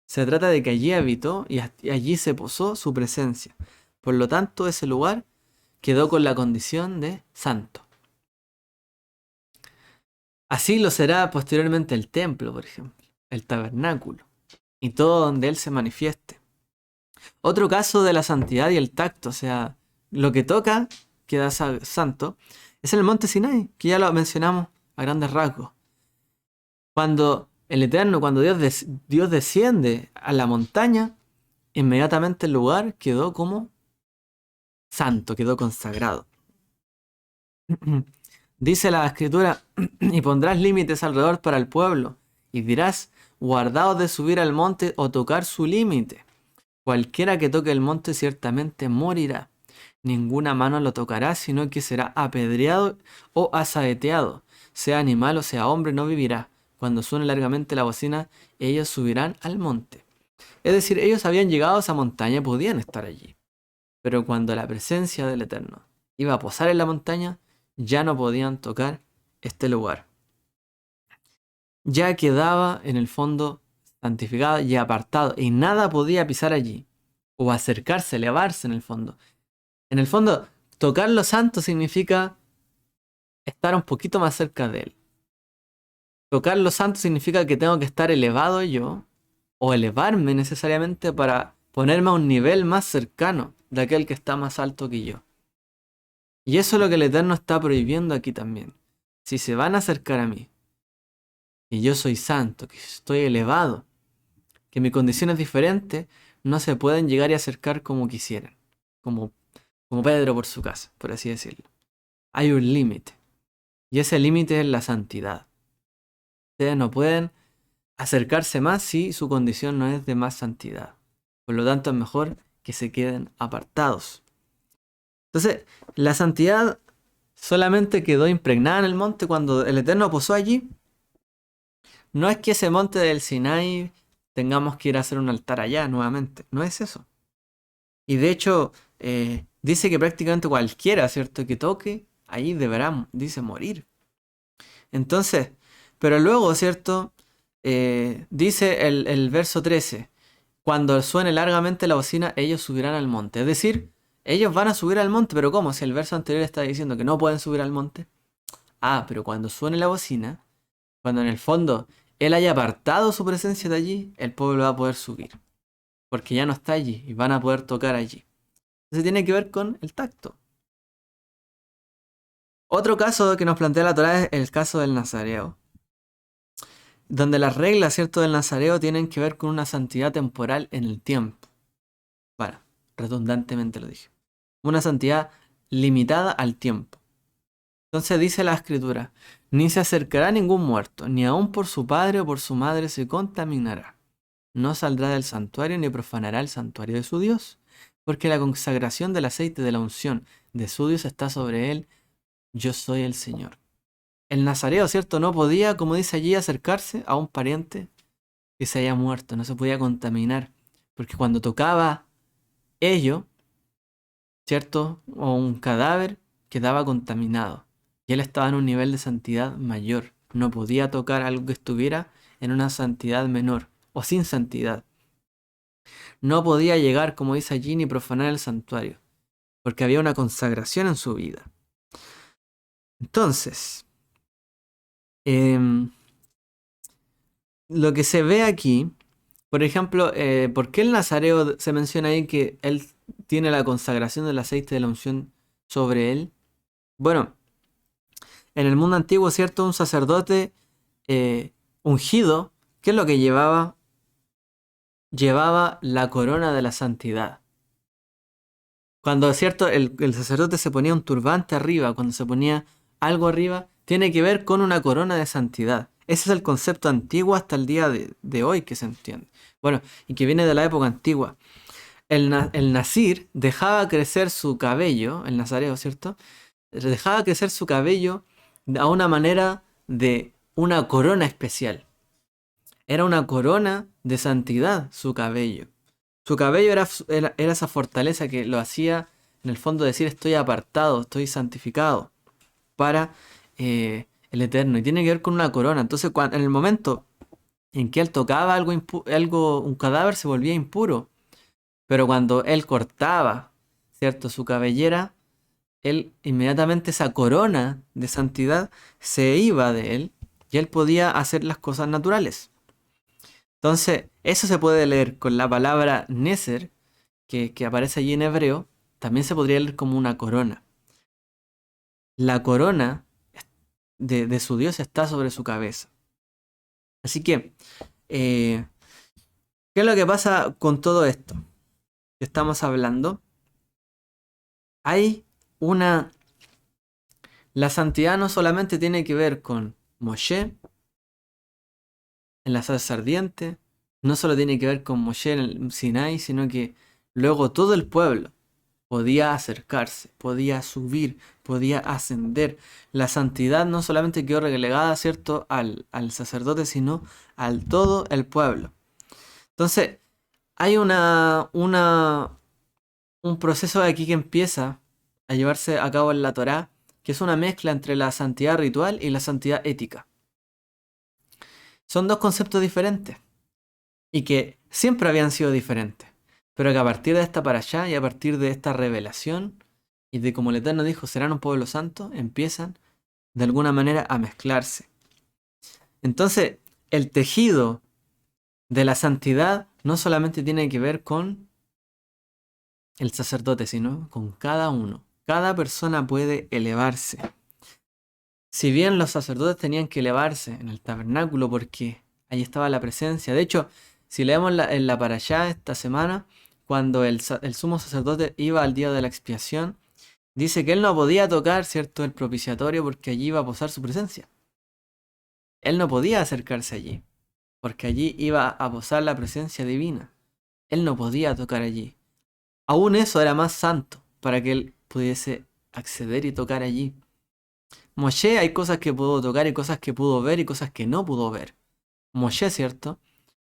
Se trata de que allí habitó y allí se posó su presencia. Por lo tanto, ese lugar quedó con la condición de santo. Así lo será posteriormente el templo, por ejemplo, el tabernáculo, y todo donde Él se manifieste. Otro caso de la santidad y el tacto, o sea, lo que toca queda santo, es en el monte Sinai, que ya lo mencionamos a grandes rasgos. Cuando el Eterno, cuando Dios desciende a la montaña, inmediatamente el lugar quedó como santo, quedó consagrado. Dice la escritura, y pondrás límites alrededor para el pueblo, y dirás, guardaos de subir al monte o tocar su límite. Cualquiera que toque el monte ciertamente morirá. Ninguna mano lo tocará, sino que será apedreado o asaeteado. Sea animal o sea hombre, no vivirá. Cuando suene largamente la bocina, ellos subirán al monte. Es decir, ellos habían llegado a esa montaña y podían estar allí. Pero cuando la presencia del Eterno iba a posar en la montaña, ya no podían tocar este lugar. Ya quedaba en el fondo santificado y apartado, y nada podía pisar allí, o acercarse, elevarse en el fondo. En el fondo, tocar lo santo significa estar un poquito más cerca de Él. Tocar lo santo significa que tengo que estar elevado yo, o elevarme necesariamente para ponerme a un nivel más cercano de aquel que está más alto que yo. Y eso es lo que el Eterno está prohibiendo aquí también. Si se van a acercar a mí, y yo soy santo, que estoy elevado, que mi condición es diferente, no se pueden llegar y acercar como quisieran, como Pedro por su casa, por así decirlo. Hay un límite, y ese límite es la santidad. Ustedes no pueden acercarse más si su condición no es de más santidad. Por lo tanto, es mejor que se queden apartados. Entonces, la santidad solamente quedó impregnada en el monte cuando el Eterno posó allí. No es que ese monte del Sinai tengamos que ir a hacer un altar allá nuevamente. No es eso. Y de hecho, dice que prácticamente cualquiera, ¿cierto?, que toque, ahí deberá, dice, morir. Entonces, pero luego, ¿cierto? Dice el verso 13, cuando suene largamente la bocina, ellos subirán al monte. Es decir, ellos van a subir al monte, pero ¿cómo? Si el verso anterior está diciendo que no pueden subir al monte. Ah, pero cuando suene la bocina, cuando en el fondo Él haya apartado su presencia de allí, el pueblo va a poder subir. Porque ya no está allí y van a poder tocar allí. Entonces tiene que ver con el tacto. Otro caso que nos plantea la Torá es el caso del Nazareo, donde las reglas, ¿cierto?, del Nazareo tienen que ver con una santidad temporal en el tiempo. Bueno, redundantemente lo dije. Una santidad limitada al tiempo. Entonces dice la Escritura, ni se acercará ningún muerto, ni aun por su padre o por su madre se contaminará. No saldrá del santuario ni profanará el santuario de su Dios, porque la consagración del aceite de la unción de su Dios está sobre él. Yo soy el Señor. El nazareo, ¿cierto? No podía, como dice allí, acercarse a un pariente que se haya muerto, no se podía contaminar, porque cuando tocaba ello, ¿cierto? O un cadáver, quedaba contaminado. Y él estaba en un nivel de santidad mayor. No podía tocar algo que estuviera en una santidad menor o sin santidad. No podía llegar, como dice allí, ni profanar el santuario, porque había una consagración en su vida. Entonces, lo que se ve aquí, por ejemplo, ¿por qué el nazareo se menciona ahí que él tiene la consagración del aceite de la unción sobre él? Bueno, en el mundo antiguo, ¿cierto? Un sacerdote ungido, ¿qué es lo que llevaba? Llevaba la corona de la santidad. Cuando, ¿cierto? El sacerdote se ponía un turbante arriba, cuando se ponía algo arriba, tiene que ver con una corona de santidad. Ese es el concepto antiguo hasta el día de hoy que se entiende. Bueno, y que viene de la época antigua. El nazir dejaba crecer su cabello, el nazareo, ¿cierto? Dejaba crecer su cabello a una manera de una corona especial. Era una corona de santidad su cabello. Su cabello era esa fortaleza que lo hacía en el fondo decir estoy apartado, estoy santificado para el Eterno. Y tiene que ver con una corona. Entonces en el momento en que él tocaba un cadáver se volvía impuro. Pero cuando él cortaba, ¿cierto? Su cabellera, él inmediatamente esa corona de santidad se iba de él y él podía hacer las cosas naturales. Entonces, eso se puede leer con la palabra Neser, que aparece allí en hebreo, también se podría leer como una corona. La corona de su Dios está sobre su cabeza. Así que, ¿qué es lo que pasa con todo esto que estamos hablando? Hay una... La santidad no solamente tiene que ver con Moshe en la zarza ardiente, no solo tiene que ver con Moshe en el Sinai, sino que luego todo el pueblo podía acercarse, podía subir, podía ascender. La santidad no solamente quedó relegada, ¿cierto?, al sacerdote, sino al todo el pueblo. Entonces, hay un proceso de aquí que empieza a llevarse a cabo en la Torá, que es una mezcla entre la santidad ritual y la santidad ética. Son dos conceptos diferentes y que siempre habían sido diferentes, pero que a partir de esta parashá y a partir de esta revelación y de como el Eterno dijo serán un pueblo santo, empiezan de alguna manera a mezclarse. Entonces, el tejido de la santidad no solamente tiene que ver con el sacerdote, sino con cada uno. Cada persona puede elevarse. Si bien los sacerdotes tenían que elevarse en el tabernáculo porque ahí estaba la presencia. De hecho, si leemos en la parashá esta semana, cuando el sumo sacerdote iba al día de la expiación, dice que él no podía tocar, ¿cierto?, el propiciatorio porque allí iba a posar su presencia. Él no podía acercarse allí porque allí iba a posar la presencia divina. Él no podía tocar allí. Aún eso era más santo para que él pudiese acceder y tocar allí. Moshe hay cosas que pudo tocar y cosas que pudo ver y cosas que no pudo ver. Moshe, ¿cierto?,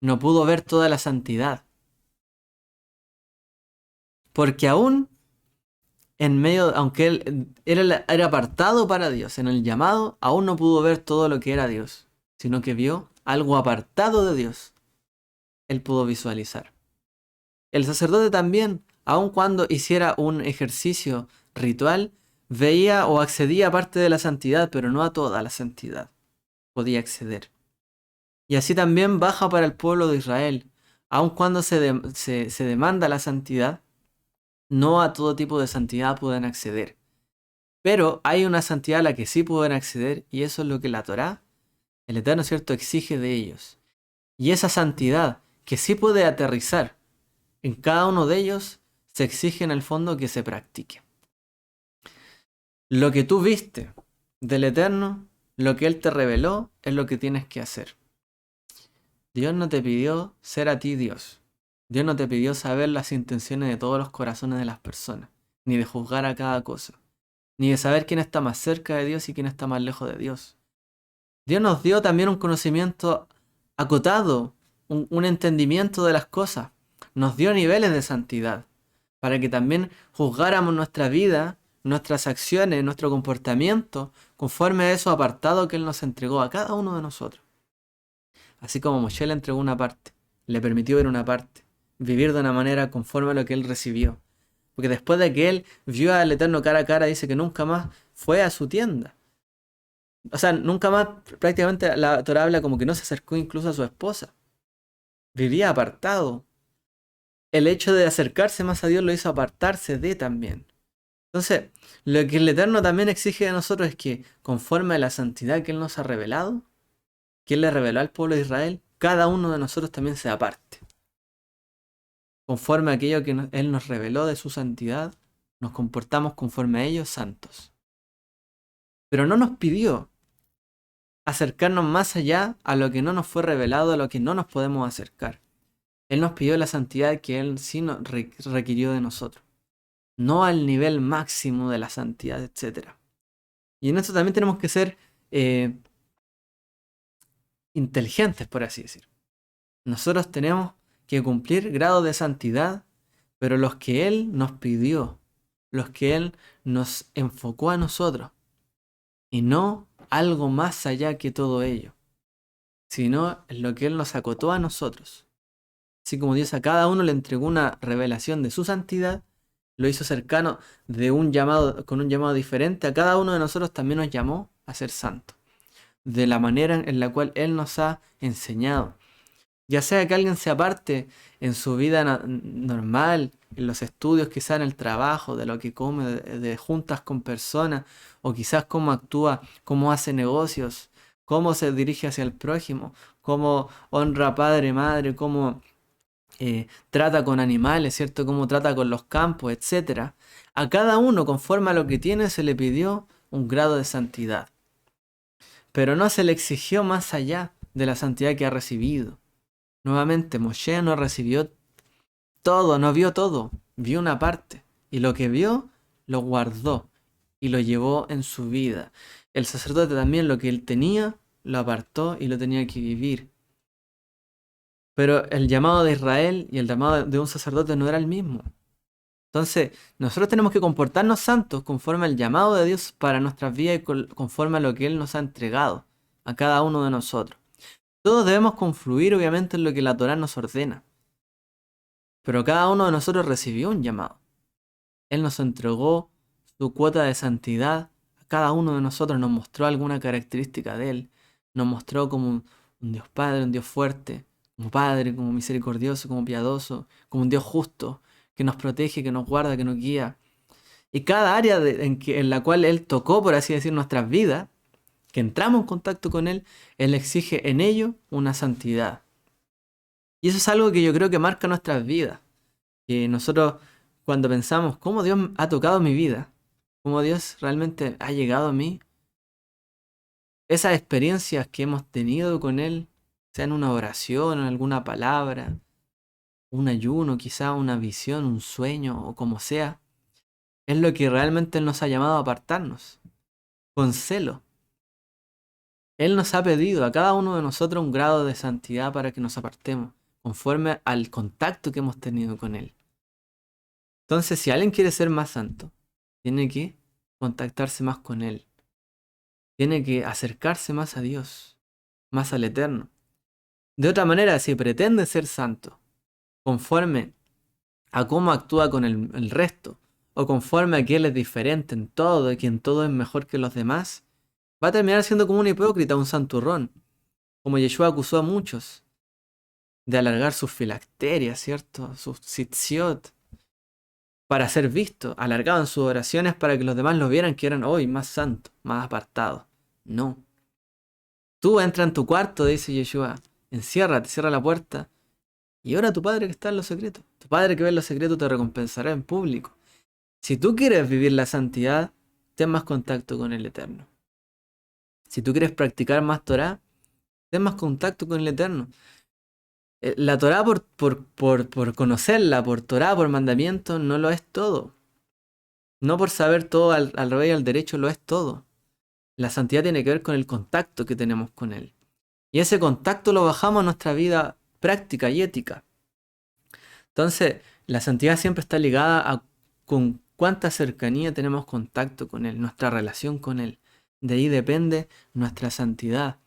no pudo ver toda la santidad. Porque aún en medio, aunque él era apartado para Dios en el llamado, aún no pudo ver todo lo que era Dios, sino que vio algo apartado de Dios. Él pudo visualizar. El sacerdote también, aun cuando hiciera un ejercicio ritual, veía o accedía a parte de la santidad, pero no a toda la santidad. Podía acceder. Y así también baja para el pueblo de Israel. Aun cuando se demanda la santidad, no a todo tipo de santidad pueden acceder. Pero hay una santidad a la que sí pueden acceder y eso es lo que la Torá, el Eterno, ¿cierto?, exige de ellos. Y esa santidad que sí puede aterrizar en cada uno de ellos, se exige en el fondo que se practique. Lo que tú viste del Eterno, lo que Él te reveló, es lo que tienes que hacer. Dios no te pidió ser a ti Dios. Dios no te pidió saber las intenciones de todos los corazones de las personas, ni de juzgar a cada cosa, ni de saber quién está más cerca de Dios y quién está más lejos de Dios. Dios nos dio también un conocimiento acotado, un entendimiento de las cosas. Nos dio niveles de santidad, para que también juzgáramos nuestra vida, nuestras acciones, nuestro comportamiento, conforme a esos apartados que Él nos entregó a cada uno de nosotros. Así como Moshe le entregó una parte, le permitió ver una parte, vivir de una manera conforme a lo que Él recibió. Porque después de que Él vio al Eterno cara a cara, dice que nunca más fue a su tienda. O sea, nunca más, prácticamente la Torah habla como que no se acercó incluso a su esposa. Vivía apartado. El hecho de acercarse más a Dios lo hizo apartarse de también. Entonces, lo que el Eterno también exige de nosotros es que, conforme a la santidad que Él nos ha revelado, que Él le reveló al pueblo de Israel, cada uno de nosotros también se aparte. Conforme a aquello que Él nos reveló de su santidad, nos comportamos conforme a ellos santos. Pero no nos pidió acercarnos más allá a lo que no nos fue revelado, a lo que no nos podemos acercar. Él nos pidió la santidad que Él sí nos requirió de nosotros, no al nivel máximo de la santidad, etc. Y en esto también tenemos que ser inteligentes, por así decir. Nosotros tenemos que cumplir grados de santidad, pero los que Él nos pidió, los que Él nos enfocó a nosotros, y no algo más allá que todo ello, sino en lo que Él nos acotó a nosotros. Así como Dios a cada uno le entregó una revelación de su santidad, lo hizo cercano de un llamado, con un llamado diferente, a cada uno de nosotros también nos llamó a ser santos, de la manera en la cual Él nos ha enseñado. Ya sea que alguien se aparte en su vida normal, en los estudios, quizá en el trabajo, de lo que come, de juntas con personas, o quizás cómo actúa, cómo hace negocios, cómo se dirige hacia el prójimo, cómo honra a padre, madre, cómo trata con animales, ¿cierto? Cómo trata con los campos, etc. A cada uno, conforme a lo que tiene, se le pidió un grado de santidad. Pero no se le exigió más allá de la santidad que ha recibido. Nuevamente, Moshe no recibió todo, no vio todo, vio una parte. Y lo que vio, lo guardó y lo llevó en su vida. El sacerdote también lo que él tenía, lo apartó y lo tenía que vivir. Pero el llamado de Israel y el llamado de un sacerdote no era el mismo. Entonces, nosotros tenemos que comportarnos santos conforme al llamado de Dios para nuestras vidas y conforme a lo que Él nos ha entregado a cada uno de nosotros. Todos debemos confluir, obviamente, en lo que la Torá nos ordena. Pero cada uno de nosotros recibió un llamado. Él nos entregó su cuota de santidad. A cada uno de nosotros nos mostró alguna característica de Él. Nos mostró como un Dios Padre, un Dios fuerte, como Padre, como misericordioso, como piadoso, como un Dios justo, que nos protege, que nos guarda, que nos guía. Y cada área en la cual Él tocó, por así decir, nuestras vidas, que entramos en contacto con Él, Él exige en ello una santidad. Y eso es algo que yo creo que marca nuestras vidas. Que nosotros, cuando pensamos cómo Dios ha tocado mi vida, cómo Dios realmente ha llegado a mí, esas experiencias que hemos tenido con Él, sea en una oración, en alguna palabra, un ayuno, quizá una visión, un sueño o como sea, es lo que realmente Él nos ha llamado a apartarnos, con celo. Él nos ha pedido a cada uno de nosotros un grado de santidad para que nos apartemos, conforme al contacto que hemos tenido con Él. Entonces, si alguien quiere ser más santo, tiene que contactarse más con Él. Tiene que acercarse más a Dios, más al Eterno. De otra manera, si pretende ser santo, conforme a cómo actúa con el resto, o conforme a que Él es diferente en todo y que en todo es mejor que los demás, va a terminar siendo como un hipócrita, un santurrón, como Yeshua acusó a muchos de alargar sus filacterias, ¿cierto? Sus tzitziot, para ser visto. Alargaban sus oraciones para que los demás lo vieran que eran hoy más santos, más apartados. No. Tú entra en tu cuarto, dice Yeshua, enciérrate, cierra la puerta y ora a tu Padre que está en los secretos. Tu Padre que ve en los secretos te recompensará en público. Si tú quieres vivir la santidad, ten más contacto con el Eterno. Si tú quieres practicar más Torah, ten más contacto con el Eterno. La Torah por conocerla, por Torah, por mandamiento, no lo es todo. No por saber todo al revés y al derecho lo es todo. La santidad tiene que ver con el contacto que tenemos con Él. Y ese contacto lo bajamos a nuestra vida práctica y ética. Entonces, la santidad siempre está ligada a con cuánta cercanía tenemos contacto con Él, nuestra relación con Él. De ahí depende nuestra santidad.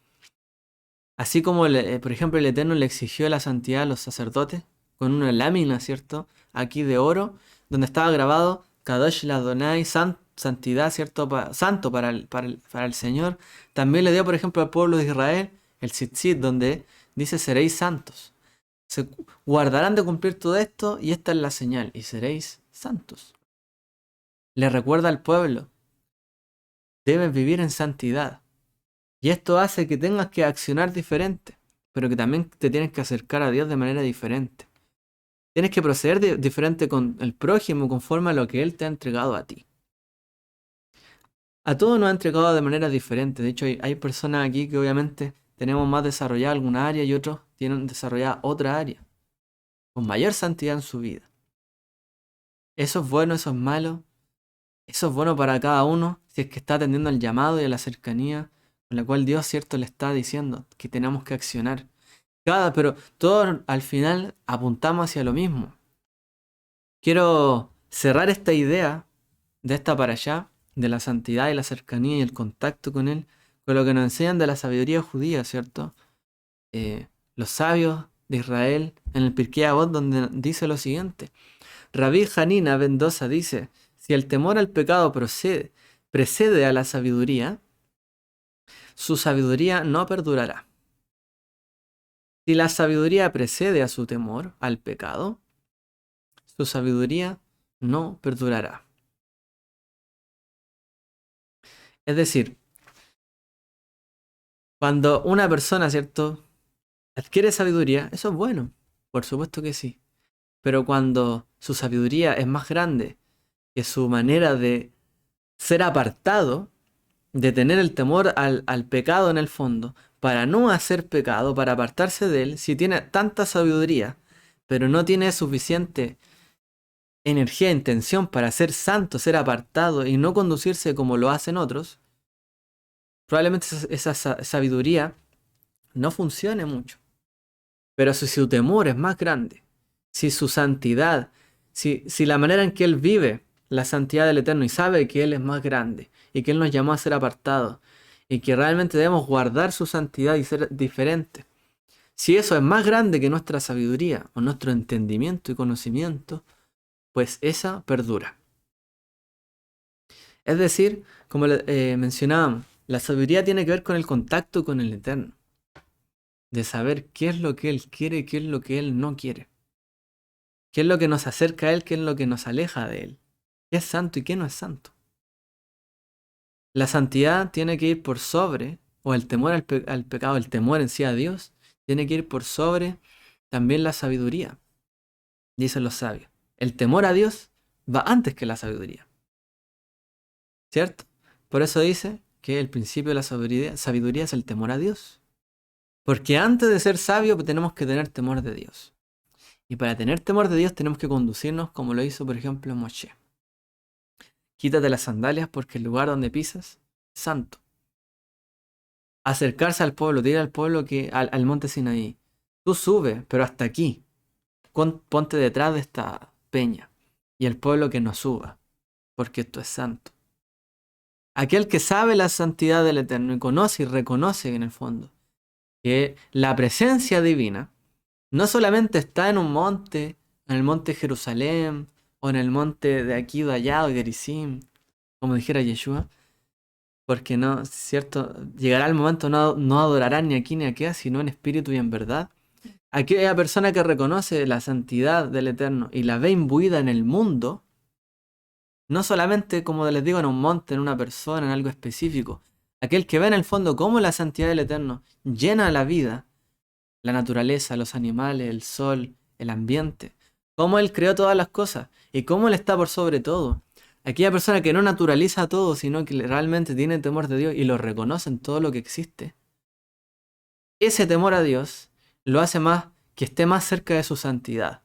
Así como, por ejemplo, el Eterno le exigió la santidad a los sacerdotes con una lámina, ¿cierto? Aquí de oro, donde estaba grabado Kadosh Ladonai, santidad, ¿cierto? Santo para el Señor. También le dio, por ejemplo, al pueblo de Israel el Tzitzit, donde dice seréis santos. Se guardarán de cumplir todo esto y esta es la señal, y seréis santos. Le recuerda al pueblo, debes vivir en santidad. Y esto hace que tengas que accionar diferente, pero que también te tienes que acercar a Dios de manera diferente. Tienes que proceder diferente con el prójimo conforme a lo que Él te ha entregado a ti. A todos nos ha entregado de manera diferente. De hecho, hay personas aquí que obviamente tenemos más desarrollada alguna área y otros tienen desarrollada otra área, con mayor santidad en su vida. Eso es bueno, eso es malo. Eso es bueno para cada uno si es que está atendiendo al llamado y a la cercanía con la cual Dios, cierto, le está diciendo que tenemos que accionar. Pero todos al final apuntamos hacia lo mismo. Quiero cerrar esta idea de esta para allá, de la santidad y la cercanía y el contacto con Él, con lo que nos enseñan de la sabiduría judía, ¿cierto? Los sabios de Israel en el Pirkei Avot, donde dice lo siguiente. Rabí Hanina Mendoza dice, si el temor al pecado precede a la sabiduría, su sabiduría no perdurará. Si la sabiduría precede a su temor al pecado, su sabiduría no perdurará. Es decir, cuando una persona, ¿cierto?, adquiere sabiduría, eso es bueno, por supuesto que sí. Pero cuando su sabiduría es más grande que su manera de ser apartado, de tener el temor al pecado en el fondo, para no hacer pecado, para apartarse de él, si tiene tanta sabiduría, pero no tiene suficiente energía e intención para ser santo, ser apartado y no conducirse como lo hacen otros, probablemente esa sabiduría no funcione mucho. Pero si su temor es más grande, si su santidad, si la manera en que él vive la santidad del Eterno y sabe que Él es más grande y que Él nos llamó a ser apartados y que realmente debemos guardar su santidad y ser diferentes. Si eso es más grande que nuestra sabiduría o nuestro entendimiento y conocimiento, pues esa perdura. Es decir, como mencionábamos, la sabiduría tiene que ver con el contacto con el Eterno. De saber qué es lo que Él quiere y qué es lo que Él no quiere. Qué es lo que nos acerca a Él, qué es lo que nos aleja de Él. ¿Qué es santo y qué no es santo? La santidad tiene que ir por sobre, o el temor al pecado, el temor en sí a Dios, tiene que ir por sobre también la sabiduría, dicen los sabios. El temor a Dios va antes que la sabiduría. ¿Cierto? Por eso dice que el principio de la sabiduría es el temor a Dios. Porque antes de ser sabio tenemos que tener temor de Dios. Y para tener temor de Dios tenemos que conducirnos como lo hizo por ejemplo Moshe. Quítate las sandalias porque el lugar donde pisas es santo. Acercarse al pueblo, decir al pueblo que al monte Sinaí. Tú sube, pero hasta aquí. Ponte detrás de esta peña. Y el pueblo que no suba, porque esto es santo. Aquel que sabe la santidad del Eterno y conoce y reconoce en el fondo que la presencia divina no solamente está en un monte, en el monte Jerusalén, o en el monte de aquí o de allá, o de Gerizim, como dijera Yeshua, porque no, cierto, llegará el momento, no adorarán ni aquí ni aquí, sino en espíritu y en verdad. Aquella persona que reconoce la santidad del Eterno y la ve imbuida en el mundo, no solamente, como les digo, en un monte, en una persona, en algo específico, aquel que ve en el fondo cómo la santidad del Eterno llena la vida, la naturaleza, los animales, el sol, el ambiente, cómo Él creó todas las cosas y cómo Él está por sobre todo. aquella persona que no naturaliza todo, sino que realmente tiene temor de Dios y lo reconoce en todo lo que existe, ese temor a Dios lo hace más que esté más cerca de su santidad.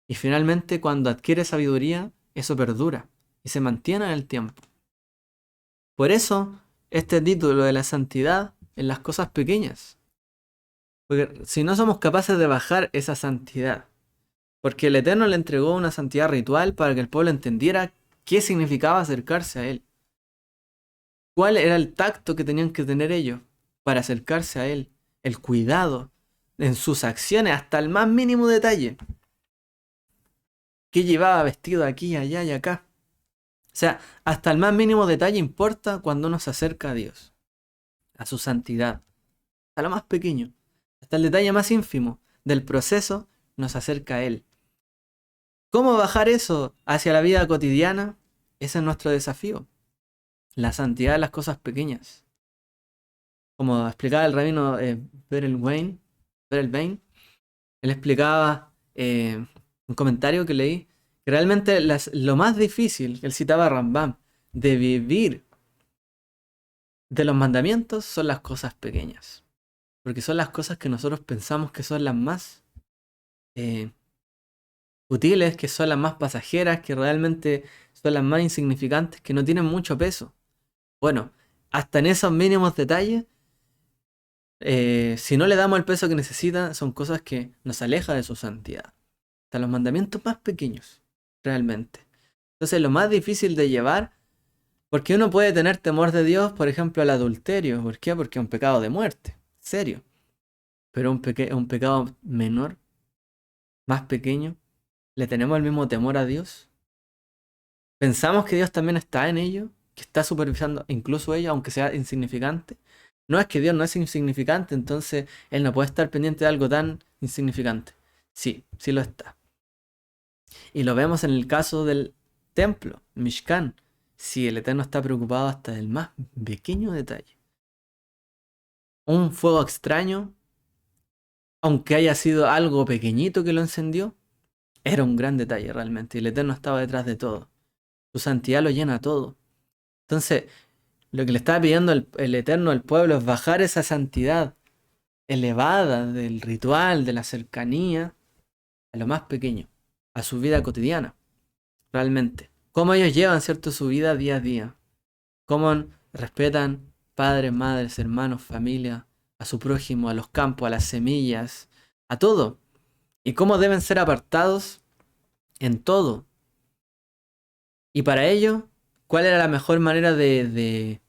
Y finalmente, cuando adquiere sabiduría, eso perdura y se mantiene en el tiempo. Por eso, este título de la santidad en las cosas pequeñas. Porque si no somos capaces de bajar esa santidad, porque el Eterno le entregó una santidad ritual para que el pueblo entendiera qué significaba acercarse a Él. ¿Cuál era el tacto que tenían que tener ellos para acercarse a Él? El cuidado en sus acciones hasta el más mínimo detalle. ¿Qué llevaba vestido aquí, allá y acá? O sea, hasta el más mínimo detalle importa cuando uno se acerca a Dios, a su santidad. Hasta lo más pequeño, hasta el detalle más ínfimo del proceso nos acerca a Él. ¿Cómo bajar eso hacia la vida cotidiana? Ese es nuestro desafío. La santidad de las cosas pequeñas. Como explicaba el rabino Berel Wein, él explicaba un comentario que leí, que realmente lo más difícil, él citaba a Rambam, de vivir de los mandamientos son las cosas pequeñas. Porque son las cosas que nosotros pensamos que son las más utiles, que son las más pasajeras, que realmente son las más insignificantes, que no tienen mucho peso. Bueno, hasta en esos mínimos detalles, si no le damos el peso que necesita, son cosas que nos alejan de su santidad. Hasta los mandamientos más pequeños, realmente. Entonces, lo más difícil de llevar, porque uno puede tener temor de Dios, por ejemplo, al adulterio. ¿Por qué? Porque es un pecado de muerte, serio. Pero un pecado menor, más pequeño, ¿le tenemos el mismo temor a Dios? ¿Pensamos que Dios también está en ello? ¿Que está supervisando incluso ello, aunque sea insignificante? No, es que Dios no es insignificante, entonces Él no puede estar pendiente de algo tan insignificante. Sí, sí lo está. Y lo vemos en el caso del templo, Mishkan. Sí, el Eterno está preocupado hasta del más pequeño detalle. Un fuego extraño, aunque haya sido algo pequeñito que lo encendió, era un gran detalle realmente. Y el Eterno estaba detrás de todo. Su santidad lo llena todo. Entonces, lo que le estaba pidiendo el Eterno al pueblo es bajar esa santidad elevada del ritual, de la cercanía, a lo más pequeño, a su vida cotidiana, realmente. Cómo ellos llevan, ¿cierto?, su vida día a día. Cómo respetan padres, madres, hermanos, familia, a su prójimo, a los campos, a las semillas, a todo. Y cómo deben ser apartados en todo. Y para ello, ¿cuál era la mejor manera de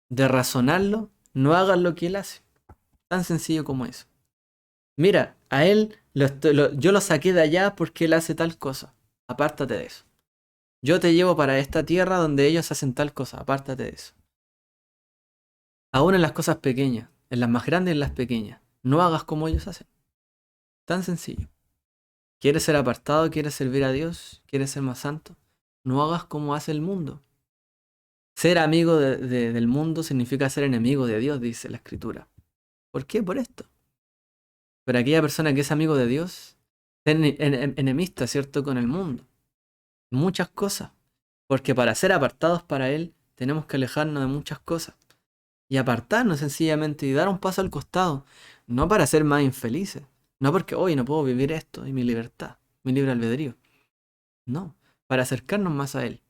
razonarlo? No hagan lo que él hace. Tan sencillo como eso. Mira, a él yo lo saqué de allá porque él hace tal cosa. Apártate de eso. Yo te llevo para esta tierra donde ellos hacen tal cosa. Apártate de eso. Aún en las cosas pequeñas, en las más grandes y en las pequeñas, no hagas como ellos hacen. Tan sencillo. ¿Quieres ser apartado? ¿Quieres servir a Dios? ¿Quieres ser más santo? No hagas como hace el mundo. Ser amigo del mundo significa ser enemigo de Dios, dice la Escritura. ¿Por qué? Por esto. Pero aquella persona que es amigo de Dios es enemista, ¿cierto?, con el mundo. Muchas cosas. Porque para ser apartados para Él tenemos que alejarnos de muchas cosas. Y apartarnos sencillamente y dar un paso al costado. No para ser más infelices. No porque hoy no puedo vivir esto y mi libertad, mi libre albedrío. No, para acercarnos más a Él.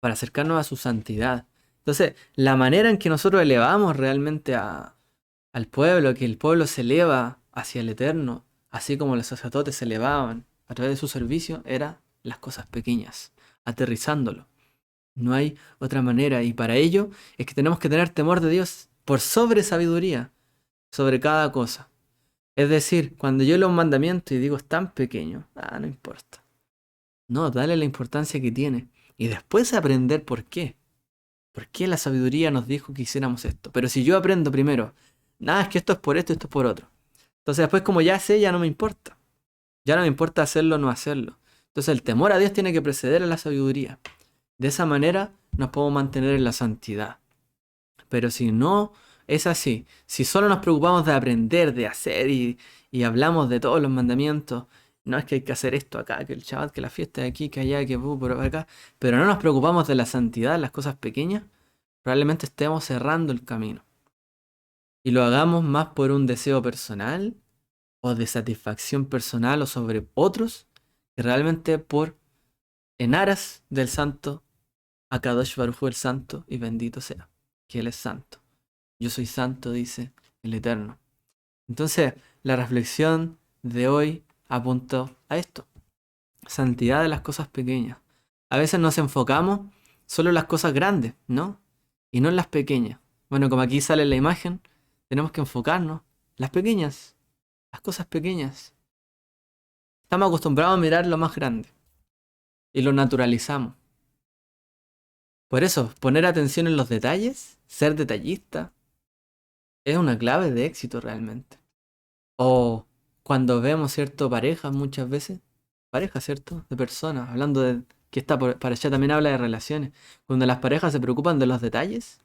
Para acercarnos a su santidad. Entonces, la manera en que nosotros elevamos realmente al pueblo, que el pueblo se eleva hacia el Eterno, así como los sacerdotes se elevaban a través de su servicio, era las cosas pequeñas, aterrizándolo. No hay otra manera, y para ello es que tenemos que tener temor de Dios por sobre sabiduría, sobre cada cosa. Es decir, cuando yo leo un mandamiento y digo es tan pequeño, no importa. No, dale la importancia que tiene. Y después aprender por qué. ¿Por qué la sabiduría nos dijo que hiciéramos esto? Pero si yo aprendo primero, nada, es que esto es por esto, esto es por otro. Entonces después como ya sé, ya no me importa. Ya no me importa hacerlo o no hacerlo. Entonces el temor a Dios tiene que preceder a la sabiduría. De esa manera nos podemos mantener en la santidad. Pero si no es así, si solo nos preocupamos de aprender, de hacer y hablamos de todos los mandamientos No es que hay que hacer esto acá, que el Shabbat, que la fiesta de aquí, que allá, que por acá. Pero no nos preocupamos de la santidad, las cosas pequeñas. Probablemente estemos cerrando el camino. Y lo hagamos más por un deseo personal o de satisfacción personal o sobre otros, que realmente por en aras del santo, Akadosh Baruj Hu el santo y bendito sea, que Él es santo. Yo soy santo, dice el Eterno. Entonces, la reflexión de hoy apuntó a esto. Santidad de las cosas pequeñas. A veces nos enfocamos solo en las cosas grandes, ¿no? Y no en las pequeñas. Bueno, como aquí sale en la imagen, tenemos que enfocarnos en las pequeñas, las cosas pequeñas. Estamos acostumbrados a mirar lo más grande y lo naturalizamos. Por eso, poner atención en los detalles, ser detallista, es una clave de éxito realmente. O cuando vemos, ¿cierto? Parejas muchas veces, parejas, ¿cierto? De personas, hablando de que para allá también habla de relaciones. Cuando las parejas se preocupan de los detalles,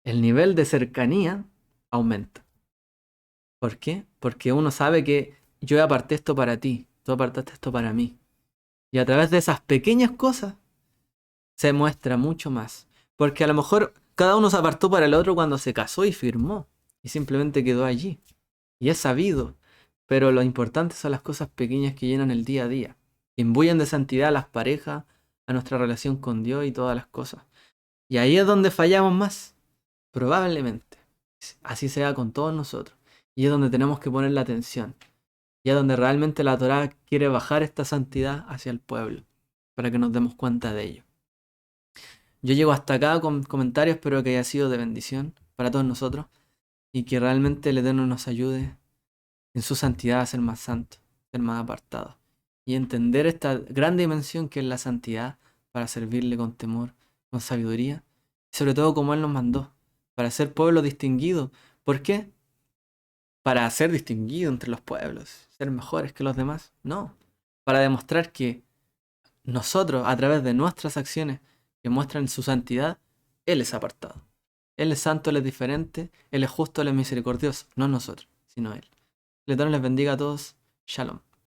el nivel de cercanía aumenta. ¿Por qué? Porque uno sabe que yo aparté esto para ti, tú apartaste esto para mí. Y a través de esas pequeñas cosas se muestra mucho más. Porque a lo mejor cada uno se apartó para el otro cuando se casó y firmó. Y simplemente quedó allí. Y es sabido. Pero lo importante son las cosas pequeñas que llenan el día a día. Que imbuyen de santidad a las parejas, a nuestra relación con Dios y todas las cosas. Y ahí es donde fallamos más. Probablemente. Así sea con todos nosotros. Y es donde tenemos que poner la atención. Y es donde realmente la Torá quiere bajar esta santidad hacia el pueblo. Para que nos demos cuenta de ello. Yo llego hasta acá con comentarios, espero que haya sido de bendición para todos nosotros y que realmente el Eterno nos ayude en su santidad a ser más santos, ser más apartados y entender esta gran dimensión que es la santidad para servirle con temor, con sabiduría y sobre todo como Él nos mandó, para ser pueblo distinguido. ¿Por qué? Para ser distinguido entre los pueblos, ser mejores que los demás. No, para demostrar que nosotros, a través de nuestras acciones que muestran su santidad, Él es apartado. Él es santo, Él es diferente, Él es justo, Él es misericordioso. No nosotros, sino Él. El Eterno les bendiga a todos. Shalom.